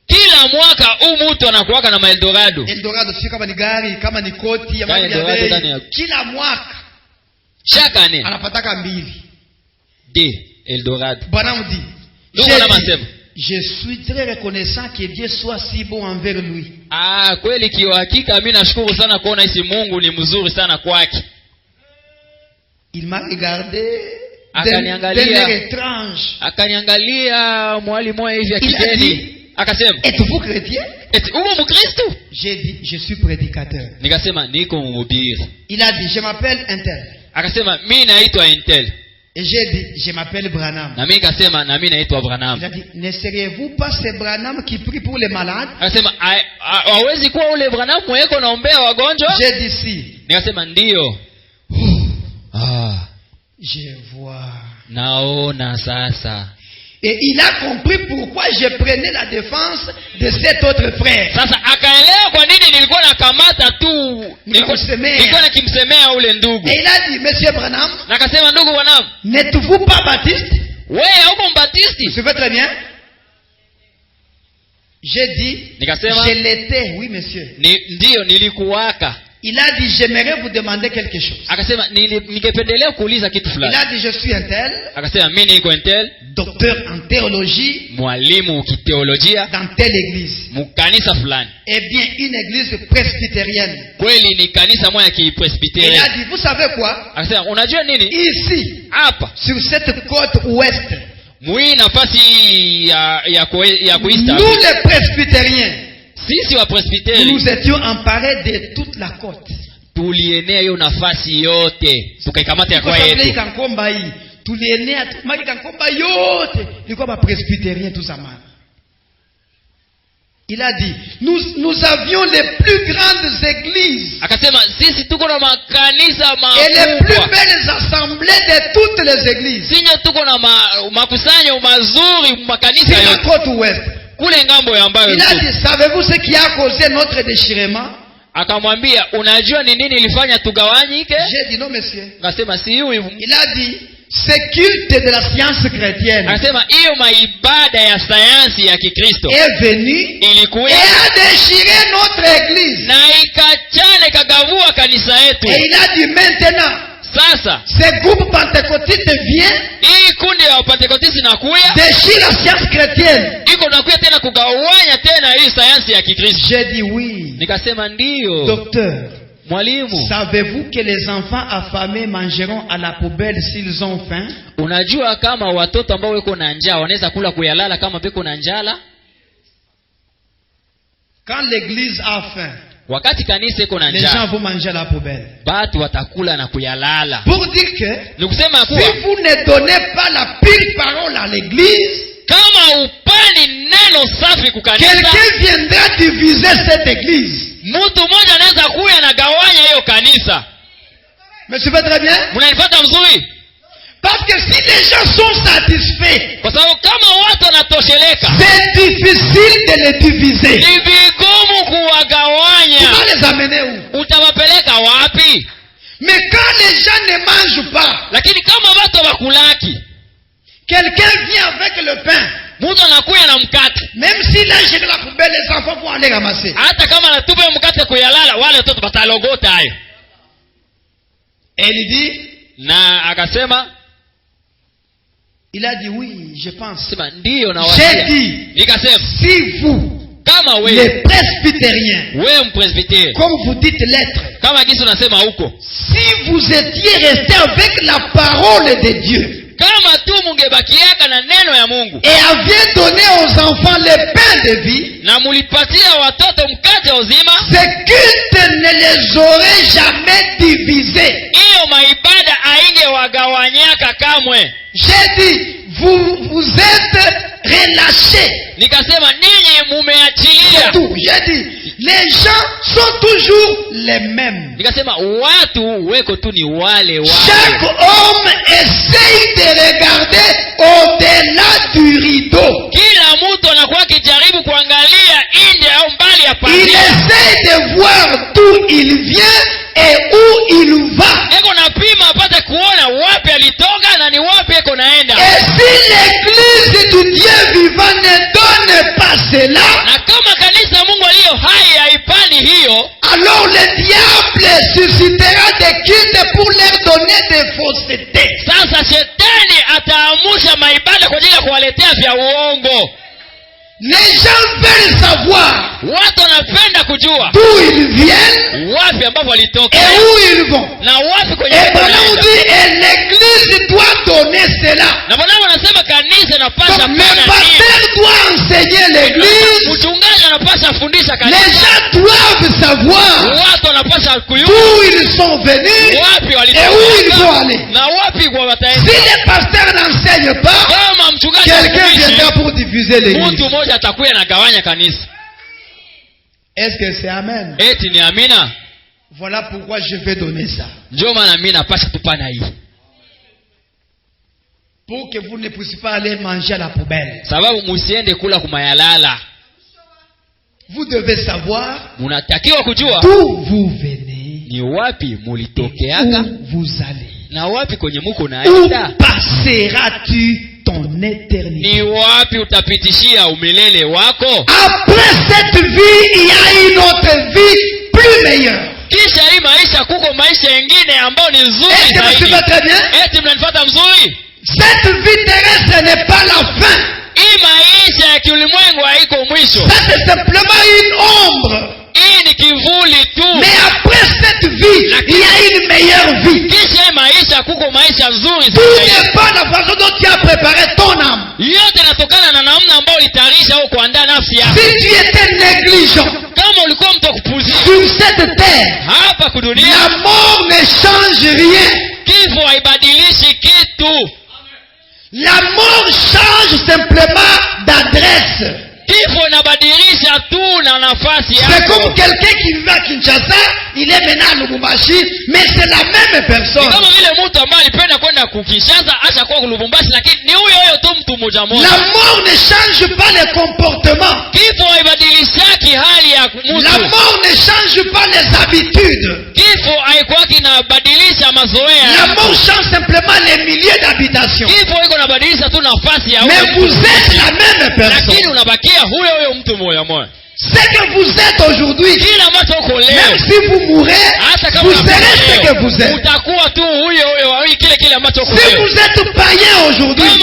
Kila mwaka mtu anakuwaka na Eldorado. Eldorado sio kama ni gari, kama ni koti ya mambo ya bei. Kila mwaka. Chaque année. Anapataka mbili. De Eldorado. Bwana mdi. Je suis très reconnaissant que Dieu soit si bon envers lui. Kweli kwa hakika mimi nashukuru sana kuona hisi Mungu ni mzuri sana kwake. Il m'a regardé d'un étrange. Akaniangalia mwali moja hivi ya kigeni. Akasema, êtes-vous chrétien? Uko mkristo? J'ai dit, je suis prédicateur. Nikasema niko mhubiri. Il a dit, je m'appelle Intel. Akasema mimi naitwa Intel. Et j'ai dit, je m'appelle Branham. Na mimi nikasema na mimi naitwa Branham. Il a dit, ne seriez-vous pas ce Branham qui prie pour les malades? Akasema hawezi kuwa ule Branham mweko naombea wagonjwa? J'ai dit si. Nikasema ndio. Je vois. Naona sasa. Et il a compris pourquoi je prenais la défense de cet autre frère. Sasa akaelewa kwa nini nilikuwa nakamata tu nilikuwa nakimsemea ule ndugu. Et il a dit, Monsieur Branham, na akasema ndugu Branham, n'êtes-vous pas baptiste? Wewe hauko mbaptisti? Je fais très bien. J'ai dit, nikasema, je l'étais, oui monsieur. Ndio nilikuwaka. Il a dit, j'aimerais vous demander quelque chose. Akasema ningependelea kuuliza kitu fulani. Il a dit, je suis un tel. Akasema mimi niko un tel. Docteur en théologie. Mwalimu kithéologia. Dans telle église. Mukanisa fulani. Eh bien, une église presbytérienne. Kweli ni kanisa moja kipresbyterienne. Il a dit, vous savez quoi? Akasema unajua nini? Ici. Hapa. Sur cette côte ouest. Mwi nafasi ya kuista. Nous les presbytériens. Sisi wa presbyteri. Nous étions emparés de toute la côte. Tulienea hiyo nafasi yote. Tukaikamata ya kwa yetu. Kankomba hii. Tulienea maki kankomba yote. Ilikuwa ba presbytérien tout ça man. Il a dit, nous avions les plus grandes églises. Akasema sisi tuko na makanisa makubwa. Et les plus belles assemblées de toutes les églises. Sisi tuko na makusanyo mazuri makanisa yote. Sur la côte ouest. Kule ngambo ya ambayo. Il a dit, savez-vous ce qui a causé notre déchirement? Akamwambia, unajua ni nini ilifanya tugawanyike? J'ai dit non monsieur. Akasema si hiyo. Il a dit, c'est culte de la science chrétienne. Akasema hiyo maibada ya sayansi ya Kikristo est venu ilikuwa et a déchiré notre église. Na ikachana ikagavua kanisa yetu. Et il a dit maintenant, sasa ce groupe pentecôtiste vient, hii kundi ya Pentecoste inakuja déchire la science chrétienne, iko nakuja tena kugawanya tena hii sayansi ya Kikristo. J'ai dit oui. Nikasema ndio. Docteur, mwalimu, savez-vous que les enfants affamés mangeront à la poubelle s'ils ont faim? Unajua kama watoto ambao weko na njaa wanaweza kula kuyalala kama beko na njala? Quand l'église a faim, wakati kanisa iko na njaa, les gens vont manger à la poubelle. Batu watakula na kuyalala. Pour dire que nikusema kuwa, si vous ne donnez pas la pure parole à l'église, kama upani neno safi kukanisa, quelqu'un viendra diviser cette église. Mtu mmoja anaweza kuja na gawanya hiyo kanisa. Mais tu fais très bien? Mnanifuata mzuri? Parce que si les gens sont satisfaits, kwa sababu kama watu wanatosheleka, c'est difficile de les diviser. Ni vigumu kuwagawanya. Tu vas les amener où? Utawapeleka wapi? Mais quand les gens ne mangent pas, lakini kama watu wakulaki, quelqu'un vient avec le pain. Mtu anakuja na mkate. Même s'il a jeté la poubelle, les enfants vont aller ramasser. Hata kama anatupa mkate kuyalala, wale watoto batalogota hayo. Et il dit, na akasema, il a dit oui, je pense. Sema ndio na j'ai dit, nikasema, si vous, kama wewe, les presbytériens, wewe mpresbytérien, comme vous dites l'être, kama jinsi unasema huko, si vous étiez resté avec la parole de Dieu, kama tu mungebakiaka na neno ya Mungu, et aviez donné aux enfants le pain de vie, na mulipatia watoto mkate uzima, ces cultes ne les aurait jamais divisés. Hiyo maibada haingewagawanyaka kamwe. J'ai dit, vous êtes relâchés. Nikasema ninyi mumeachilia. J'ai dit, les gens sont toujours les mêmes. Nikasema watu weko tu ni wale wale. Chaque homme essaye de regarder au-delà du rideau. Kila mtu anakuwa akijaribu kuangalia nje au mbali ya pazia. Il essaye de voir d'où il vient et où il va. Eko napima apate kuona wapi alitoka na ni wapi eko naenda. Et si l'église du Dieu vivant ne donne pas cela, na kama kanisa Mungu aliyo hai haipani hiyo, alors le diable suscitera des cultes pour leur donner des faussetés. Sasa shetani ataamusha maibada kwa ajili ya kuwaletea vya uongo. Les gens veulent savoir watu wanapenda kujua d'où ils viennent, wapi ambapo walitoka, et où ils vont. na wapi kwenye et Branham dit, et l'église doit donner cela. Na Branham anasema kanisa inapaswa donc le pasteur doit enseigner l'église, mchungaji wanapaswa fundisha Les kanisa. gens doivent savoir Watu wanapaswa kujua d'où ils sont venus wapi et où ils vont walitoka aller. na wapi kwa Si wataenda. les pasteurs n'enseignent pas, Kama mchungaji quelqu'un hafundishi, viendra pour diffuser l'église. mtu mmoja atakuja na gawanya kanisa. Est-ce que c'est amen? Eti ni amina. Voilà pourquoi je vais donner ça. Ndio maana mimi napasha tupana hii. Pour que vous ne puissiez pas aller manger à la poubelle. Sababu musiende kula kumayalala. Vous devez savoir Munatakiwa kujua d'où vous venez, ni wapi mulitokeaka où vous allez. na wapi kwenye muko Où naenda. passeras-tu ton éternité? Ni wapi utapitishia umilele wako. Après cette vie, il y a une autre vie plus meilleure. Kisha hii maisha kuko maisha mengine ambayo ni nzuri Est-ce que vous zaidi. suivez très bien? Eti mnanifuata mzuri? Cette vie terrestre n'est pas la fin. Hii maisha ya kiulimwengu haiko mwisho. Ça c'est simplement une ombre. Hii ni kivuli tu. Mais après cette vie, il y a une meilleure vie. Kisha hii maisha kuko maisha nzuri Tout zaidi. n'est pas la façon dont tu as préparé ton âme. Yote inatokana na namna ambayo ulitayarisha au kuandaa nafsi yako. Si tu étais négligent Kama ulikuwa mtu wa kupuzia sur cette terre, hapa kudunia, la mort ne change rien. kifo haibadilishi kitu. La mort change simplement d'adresse. Kifo inabadilisha tu na nafasi C'est yako. comme quelqu'un qui vit à Kinshasa, il est maintenant à Lubumbashi, mais c'est la même Ni personne. kama vile mtu ambaye alipenda kwenda Kinshasa acha kwa Lubumbashi, lakini ni huyo huyo tu mtu mmoja mmoja. La mort ne change pas les comportements. Kifo haibadilishaki hali ya La mtu. mort ne change pas les habitudes. Kifo haikuwa kinabadilisha La mazoea. mort change simplement les milieux d'habitation. Kifo iko nabadilisha tu nafasi ya Mais huyo vous mtu. êtes la même Lakini personne. unabakia huyo huyo mtu moja moja. Ce que vous êtes aujourd'hui, Kila ambacho uko leo, même si vous mourrez, hata kama vous serez ce que vous êtes. utakuwa tu huyo huyo wa kile ambacho uko Si leo. vous êtes païen aujourd'hui, même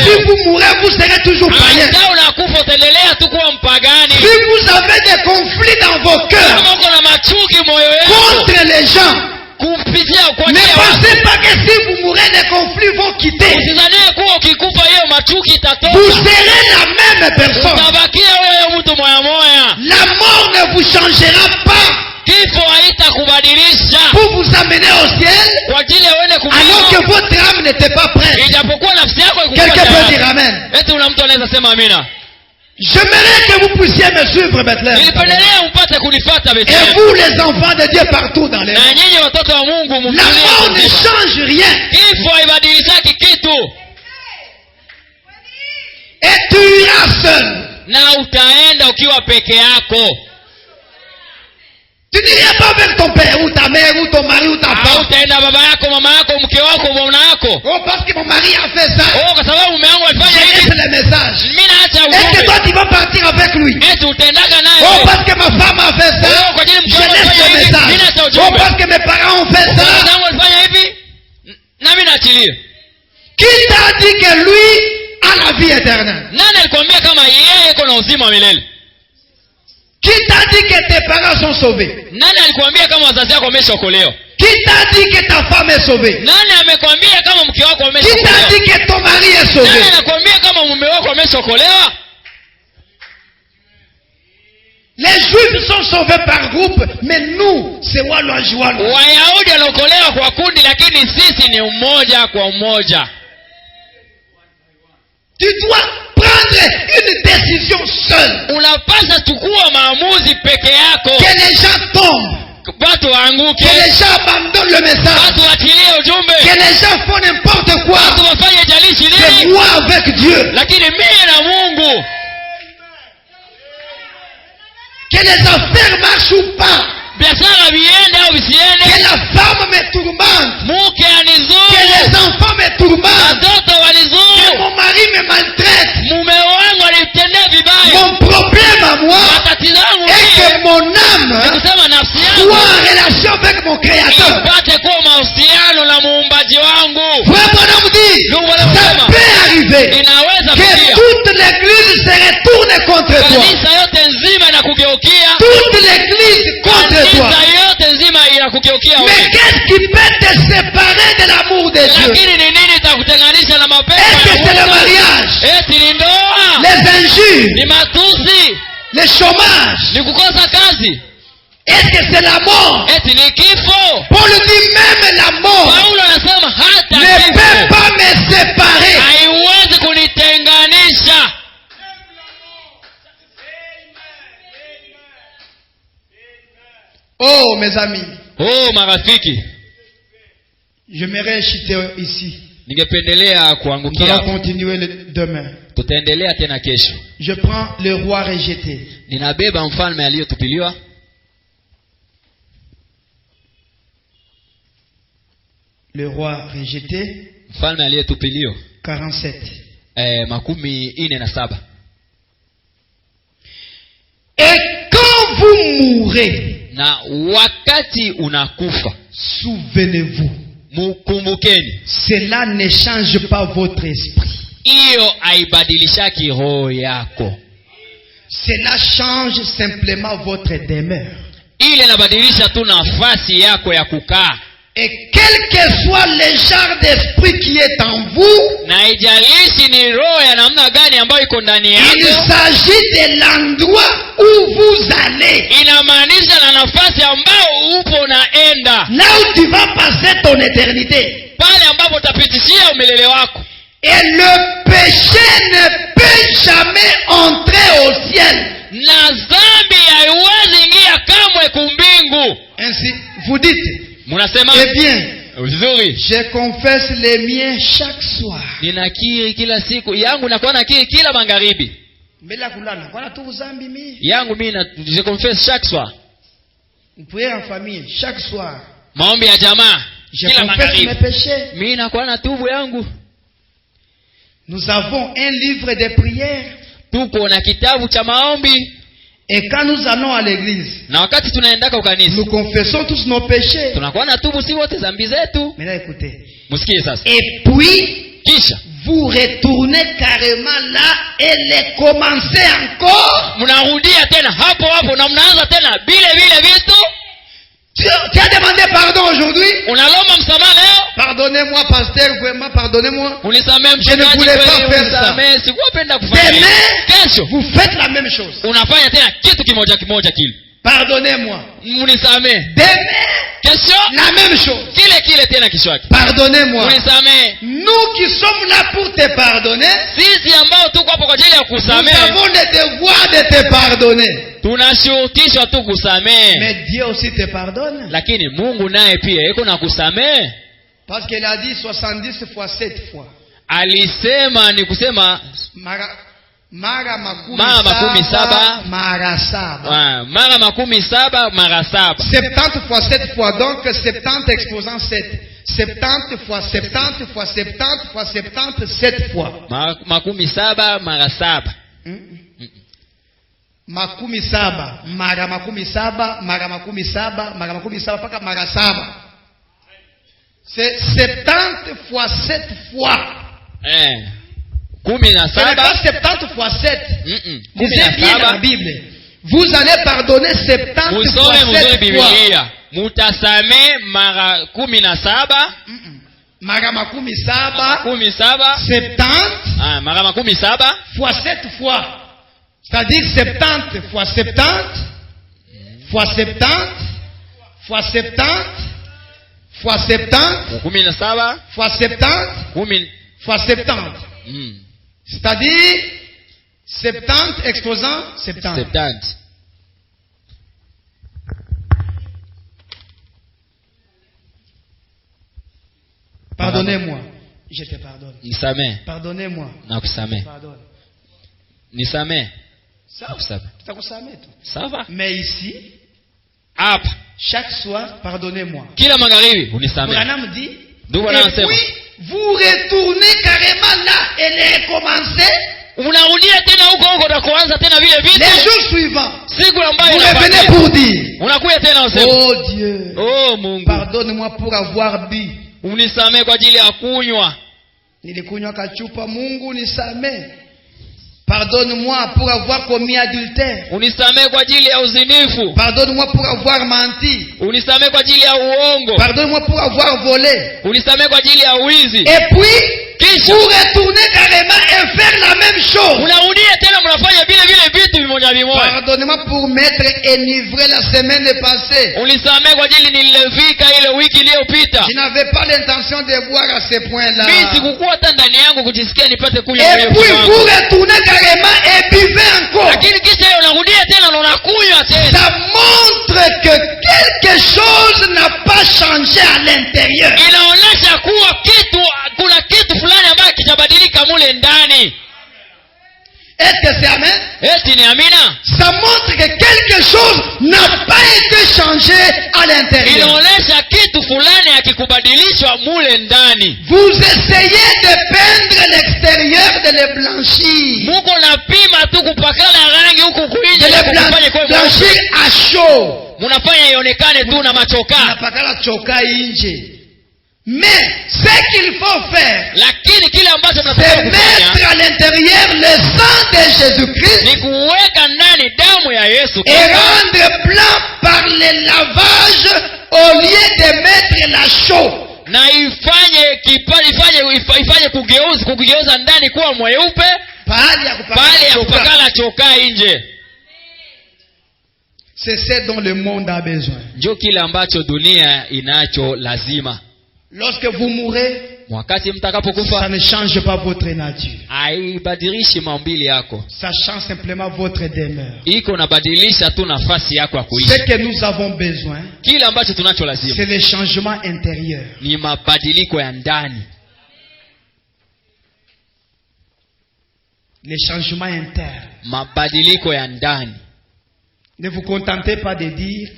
si vous mourrez, vous serez toujours païen. Hata unakufa utaendelea tu kuwa mpagani. Si vous avez des conflits dans vos cœurs Kama uko na machuki moyo wako contre les gens, kupitia kwa ne njia watu, pensez pas que si vous mourrez, les conflits vont quitter. usidhanie kuwa ukikufa hiyo machuki itatoka. Vous serez la même personne. Utabakia huyo mtu moya moya. La mort ne vous changera pas Kifo haitakubadilisha pour vous amener au ciel kwa ajili ya uende alors que kufa. votre âme n'était pas prête. Ijapokuwa nafsi yako ikuwa Quelqu'un peut tayari. dire amen. Eti una mtu anaweza sema amina. J'aimerais que vous puissiez me suivre, Bethlehem. Nilipendelea mpate kunifuata Et Bethlehem. vous, les enfants de Dieu partout dans les Na mondes. nyinyi watoto wa Mungu La mumtulie mort ne mzima. change rien. Kifo haibadilishaki kitu Et tu iras seul. na utaenda ukiwa peke yako. Tu n'iras pas avec ton père ou ta mère ou ton mari ou ta femme. Hautaenda baba yako, mama yako, mke wako, bwana yako. Oh, parce que mon mari a fait ça. Oh, kwa sababu mume wangu Je alifanya laisse hivi, les messages. mimi naacha Est-ce que ujumbe. toi tu vas partir avec lui? Eti utaendaga Oh, naye. parce que ma femme a fait ça. Oh, kwa ajili Je mke wangu laisse alifanya les hivi, mimi messages. naacha Oh, ujumbe. parce que mes parents ont fait Baba ça. zangu alifanya hivi, na mimi naachilia. Qui t'a dit que lui a la vie éternelle? Nani alikwambia kama yeye iko na uzima wa milele? Qui t'a dit que tes parents sont sauvés? Nani alikwambia kama wazazi wako wameshaokolewa? Qui t'a dit que ta femme est sauvée? Nani amekwambia kama mke wako Qui t'a ameshaokolewa? dit que ton mari est Nani sauvé? anakwambia kama mume wako ameshaokolewa? Les juifs sont sauvés par groupe, mais nous, c'est Walouaji Walou. Wayahudi wanaokolewa kwa kundi, lakini sisi ni umoja kwa umoja. Tu dois prendre une décision seule. Unapaswa chukua maamuzi peke yako. Que les gens tombent. Watu waanguke, Que les gens abandonnent le message. watu watilie ujumbe, Que les gens font n'importe watu quoi. wafanye jalishi C'est nini, moi avec Dieu. lakini mimi na Mungu. Que les affaires marchent ou pas. Biashara viende au Que visiende, la femme me tourmente. mke Que anizuru, les enfants me tourmentent. watoto Que wanizuru, mon mari me maltraite. mume wangu alitendea vibaya. Mon problème à moi Matatizo yangu est que mimi mon ni âme kusema nafsi soit yangu en relation avec mon Créateur. ipate kuwa mahusiano na muumbaji wangu. Frère Branham dit, ça peut arriver Inaweza que kukia toute l'église se retourne contre toi. kanisa yote nzima inakugeukia, Toute l'église contre toi. kanisa yote nzima inakugeukia Mais wewe. qu'est-ce qui peut te séparer de l'amour de Dieu? Lakini ni nini itakutenganisha na mapenzi Est-ce que ya c'est le Mungu? mariage? Eti ni ndoa, Les injures? ni matusi, Le chômage. Ni kukosa kazi. Est-ce que c'est la mort? Eti ni kifo. Paul dit même la mort Paulo anasema hata ne kifo peut pas me séparer. haiwezi kunitenganisha. Oh mes amis, Oh marafiki, j'aimerais chuter ici. ningependelea Nous kuangukia allons hapo. continuer demain. Tutaendelea tena kesho. Je prends le roi rejeté. Ninabeba mfalme aliyotupiliwa. Le roi rejeté, Mfalme aliyetupiliwa 47. 47. Et quand vous mourrez, Na wakati unakufa, souvenez-vous, mukumbukeni. cela ne change pas votre esprit. Hiyo haibadilishaki roho yako. Cela change simplement votre demeure. Ile inabadilisha tu nafasi yako ya kukaa. Et quel que soit le genre d'esprit qui est en vous, Na haijalishi ni roho ya namna gani ambayo iko ndani il yako. s'agit de l'endroit où vous allez. Inamaanisha na nafasi ambayo upo naenda. Là où tu vas passer ton éternité. Pale ambapo utapitishia umelele wako. Et le péché ne peut jamais entrer au ciel. Na dhambi haiwezi ingia kamwe kumbingu. Ainsi, vous dites, Munasema eh bien, vizuri. je confesse les miens chaque soir. Ninakiri kila siku yangu, nakuwa nakiri kila magharibi Mbele ya kulala, voilà tout vous ambimi. yangu mimi na je confesse chaque soir. Vous priez en famille chaque soir. Maombi ya jamaa Je kila confesse mes magharibi. péchés. Mimi nakuwa na tubu yangu. Nous avons un livre de prières. Tuko na kitabu cha maombi, Et quand nous allons à l'église, na wakati tunaendaka ukanisa nous confessons tous nos péchés. tunakuwa na tubu si wote dhambi zetu. Maintenant écoutez. Msikie sasa. Et puis, Kisha vous retournez carrément là et les commencez encore. mnarudia tena hapo hapo na mnaanza tena vile vitu. Tu as demandé pardon aujourd'hui? Unalomba msamaha leo? Pardonnez-moi, pasteur, vraiment, pardonnez-moi. Unisamehe Je ne mchungaji, voulais pas kweli faire ça. unisamehe, sikupenda kufanya hivyo. Demain, Kesho vous faites la même chose. unafanya tena kitu kimoja kile. Pardonnez-moi. Unisamehe. Demain, Kesho la même chose. kile tena kesho yake. Pardonnez-moi. Unisamehe. Nous qui sommes là pour te pardonner, Sisi ambao tuko hapo kwa ajili ya nous kusamehe, avons le devoir de te pardonner. tunashurutishwa tu kusamehe. Mais Dieu aussi te pardonne. Lakini Mungu naye pia yuko na kusamehe. Parce qu'il a dit 70 fois 7 fois. Alisema ni kusema Mara makumi Mara makumi saba, saba. mara saba. mara 17 mara 7. 70 fois 7 fois, donc 70 exposant 7. 70 fois 70 fois 70 fois 70, 7 fois. 17 mara 7. Makumi saba, mara makumi saba, mara makumi saba, mara makumi saba, paka mara saba. C'est 70 fois 7 fois. 17. Ce n'est pas 70 fois 7. Lisez bien la 17. Bible. Vous allez pardonner 70 fois Musome 7 mzuri fois. Biblia. Mutasame mara 17. Mara makumi saba, 17. 70 mara 17 fois 7 fois. C'est-à-dire 70 fois 70 fois 70 fois 70 fois 70 17 fois 70 fois 70. C'est-à-dire 70 exposant 70. 70. Pardonnez-moi. Je te pardonne. Nisamehe. Pardonnez-moi. Nakusamehe. Pardonne. Nisamehe. Ça, Nakusamehe. ça vous savez tout. Ça va? Mais ici, Hapa chaque soir, pardonnez-moi. kila magharibi unisamehe. Branham dit, Ndugu et anasema puis vous retournez carrément là et les recommencez. unarudia tena huko na kuanza tena vile Les vile. jours suivants, Siku vous ambayo revenez inafuatia, pour dire, unakuja tena useme, oh Dieu, oh Mungu, pardonne-moi pour avoir bu. unisamehe kwa ajili ya kunywa. Nilikunywa kachupa, Mungu nisamehe. Pardonne-moi pour avoir commis adultère. Unisamehe kwa ajili ya uzinifu. Pardonne-moi pour avoir menti. Unisamehe kwa ajili ya uongo. Pardonne-moi pour avoir volé. Unisamehe kwa ajili ya wizi. Et puis, Kisha vous retournez carrément et faire la même chose. unarudia tena mnafanya vile vile vitu vimoja vimoja. Pardonnez-moi pour m'être enivré la semaine passée. Unisamehe kwa ajili nilifika ile wiki iliyopita. Je n'avais pas l'intention de boire à ce point-là. Mimi sikukuwa hata ndani yangu kujisikia nipate kunywa. Et puis vous retournez carrément et buvez encore. Lakini kisha hiyo unarudia tena na unakunywa tena. Ça montre que quelque chose n'a pas changé à l'intérieur. Inaonyesha kuwa kuna kitu fulani ambacho kitabadilika mule ndani. Est-ce que c'est amen? Eti ni amina? Ça montre que quelque chose n'a pas été changé à l'intérieur. Inaonyesha kitu fulani hakikubadilishwa mule ndani. Vous essayez de peindre l'extérieur, de le blanchir. Muko napima tu kupakala rangi huku kuinje De le blanchir à chaud. Munafanya ionekane tu na machoka. Napakala choka inje. Mais ce qu'il faut faire, Lakini kile ambacho c'est tunataka mettre kufanya à l'intérieur le sang de Jésus-Christ ni kuweka ndani damu ya Yesu et Kristo rendre blanc par le lavage au lieu de mettre la chaux. na ifanye kugeuza ndani kuwa mweupe Pahali ya bali ya choka. kupakala choka nje. C'est ce dont le monde a besoin. Ndio kile ambacho dunia inacho lazima. Lorsque vous mourrez, Wakati ça mtakapokufa ne change pas votre nature. haibadilishi maumbile yako, Ça change simplement votre demeure. iko nabadilisha tu nafasi yako ya kuishi. Ce que nous avons besoin, Kile ambacho tunacho lazima c'est le changement intérieur. ni mabadiliko ya ndani. Le changement interne. Mabadiliko ya ndani. Ne vous contentez pas de dire,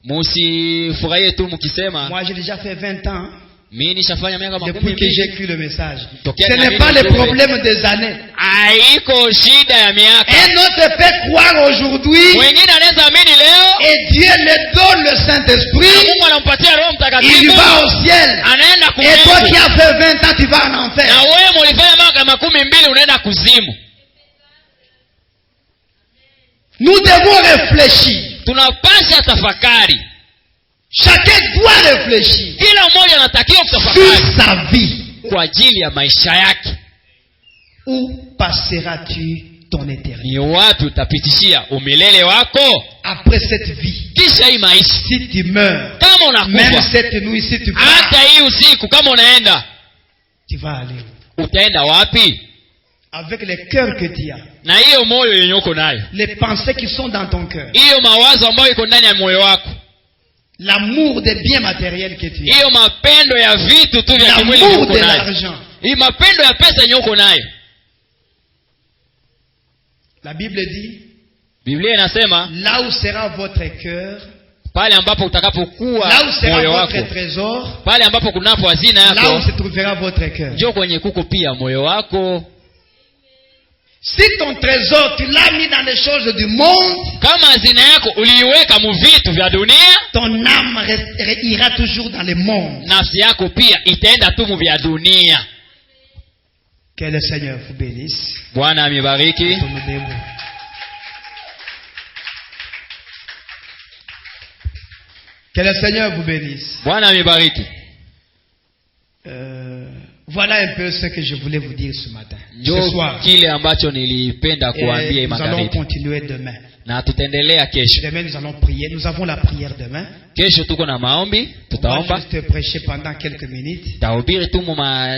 Musifurahie tu mkisema moi j'ai déjà fait 20 ans mimi nishafanya miaka depuis makumi que j'ai mbili. écrit le message. Tokea Ce na n'est mimi pas le nijue. problème des années. Haiko shida ya miaka. Un autre peut croire aujourd'hui Wengine anaweza amini leo et Dieu le donne le Saint-Esprit, Mungu anampatia Roho il Mtakatifu, va au ciel. anaenda Et toi qui kuzimu. as fait 20 ans, tu vas en enfer. Na wewe mulifanya miaka makumi mbili unaenda kuzimu. Nous devons réfléchir. Tunapasha tafakari. Chacun doit réfléchir Kila mmoja anatakiwa sur kutafakari sa vie. kwa ajili ya maisha yake. Où passeras-tu ton éternité? Ni wapi utapitishia umilele wako Après cette vie, kisha hii maisha? si tu meurs, Kama même unakufa cette nuit, si tu hata pars, hii usiku, kama unaenda, tu vas aller où? utaenda wapi? Avec le cœur que tu as, Na hiyo moyo yenye uko nayo, les pensées qui sont dans ton cœur, hiyo mawazo ambayo iko ndani ya moyo wako, l'amour des biens matériels que tu as, hiyo mapendo ya vitu tu vya kimwili yenye l'amour uko de nayo, l'argent. hii mapendo ya pesa yenye uko nayo. La Bible dit, Biblia inasema là où sera votre cœur, pale ambapo utakapokuwa là où sera moyo votre wako, trésor, pale ambapo kunapo hazina là où yako, se trouvera votre cœur. ndio kwenye kuko pia moyo wako. Si ton trésor, tu l'as mis dans les choses du monde, Kama hazina yako uliiweka mu vitu vya dunia, ton âme ira toujours dans le monde. nafsi yako pia itaenda tu mu vya dunia. Que le Seigneur vous bénisse. Bwana amibariki. Sommes debout. Que le Seigneur vous bénisse. Bwana amibariki. Voilà un peu ce que je voulais vous dire ce matin, ce Ndio soir. kile ambacho nilipenda kuambia Et nous allons magharibi, continuer demain. na tutaendelea kesho. Demain, nous allons prier. Nous avons la prière demain. Kesho tuko na maombi, On va tutaomba, juste prêcher pendant quelques minutes. tahubiri tu mu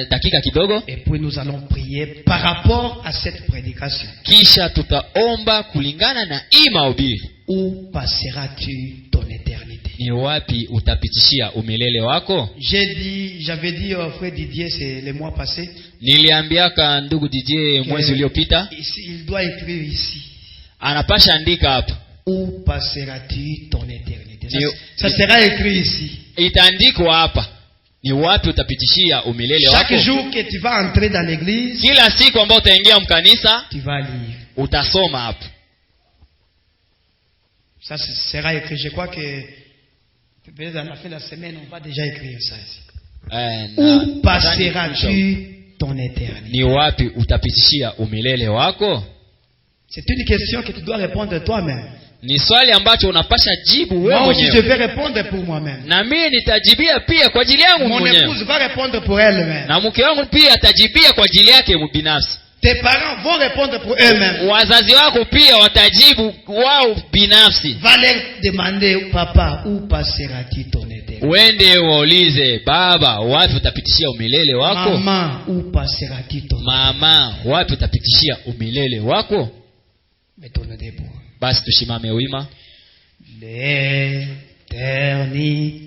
dakika kidogo, Et puis nous allons prier par rapport à cette prédication. kisha tutaomba kulingana na hii mahubiri. Où passeras-tu ton éternité? Ni wapi utapitishia umilele wako? J'avais dit au frère Didier, c'est le mois passé. Niliambiaka ndugu DJ mwezi uliopita, Ici, il doit écrire ici. anapasha andika hapa. Où passeras-tu ton éternité? Ni- Ça sera écrit ici. Itaandikwa hapa. Ni wapi utapitishia umilele Chaque wako? jour que tu vas entrer dans l'église, Kila siku ambayo utaingia mkanisa, tu vas lire. utasoma hapa. Ça sera écrit. Je crois que peut-être dans la fin de la semaine, on va déjà écrire ça ici. Où passeras-tu ton éternité? Ni wapi utapitishia umilele wako? C'est une question que tu dois répondre toi-même. Ni swali ambacho unapasha jibu wewe Moi aussi je mwenyewe. vais répondre pour moi-même. Na mimi nitajibia pia kwa ajili yangu Mon mwenyewe. épouse va répondre pour elle-même. Na mke wangu pia atajibia kwa ajili yake binafsi. Tes parents vont répondre pour eux-mêmes. Wazazi wako pia watajibu wao binafsi. Va leur demander, papa, où passeras-tu ton éternité? Uende waulize, baba, wapi utapitishia umilele wako? Maman, où passeras-tu ton éternité? Mama, wapi utapitishia umilele wako? Mettons-nous debout. Basi tushimame wima. L'éternité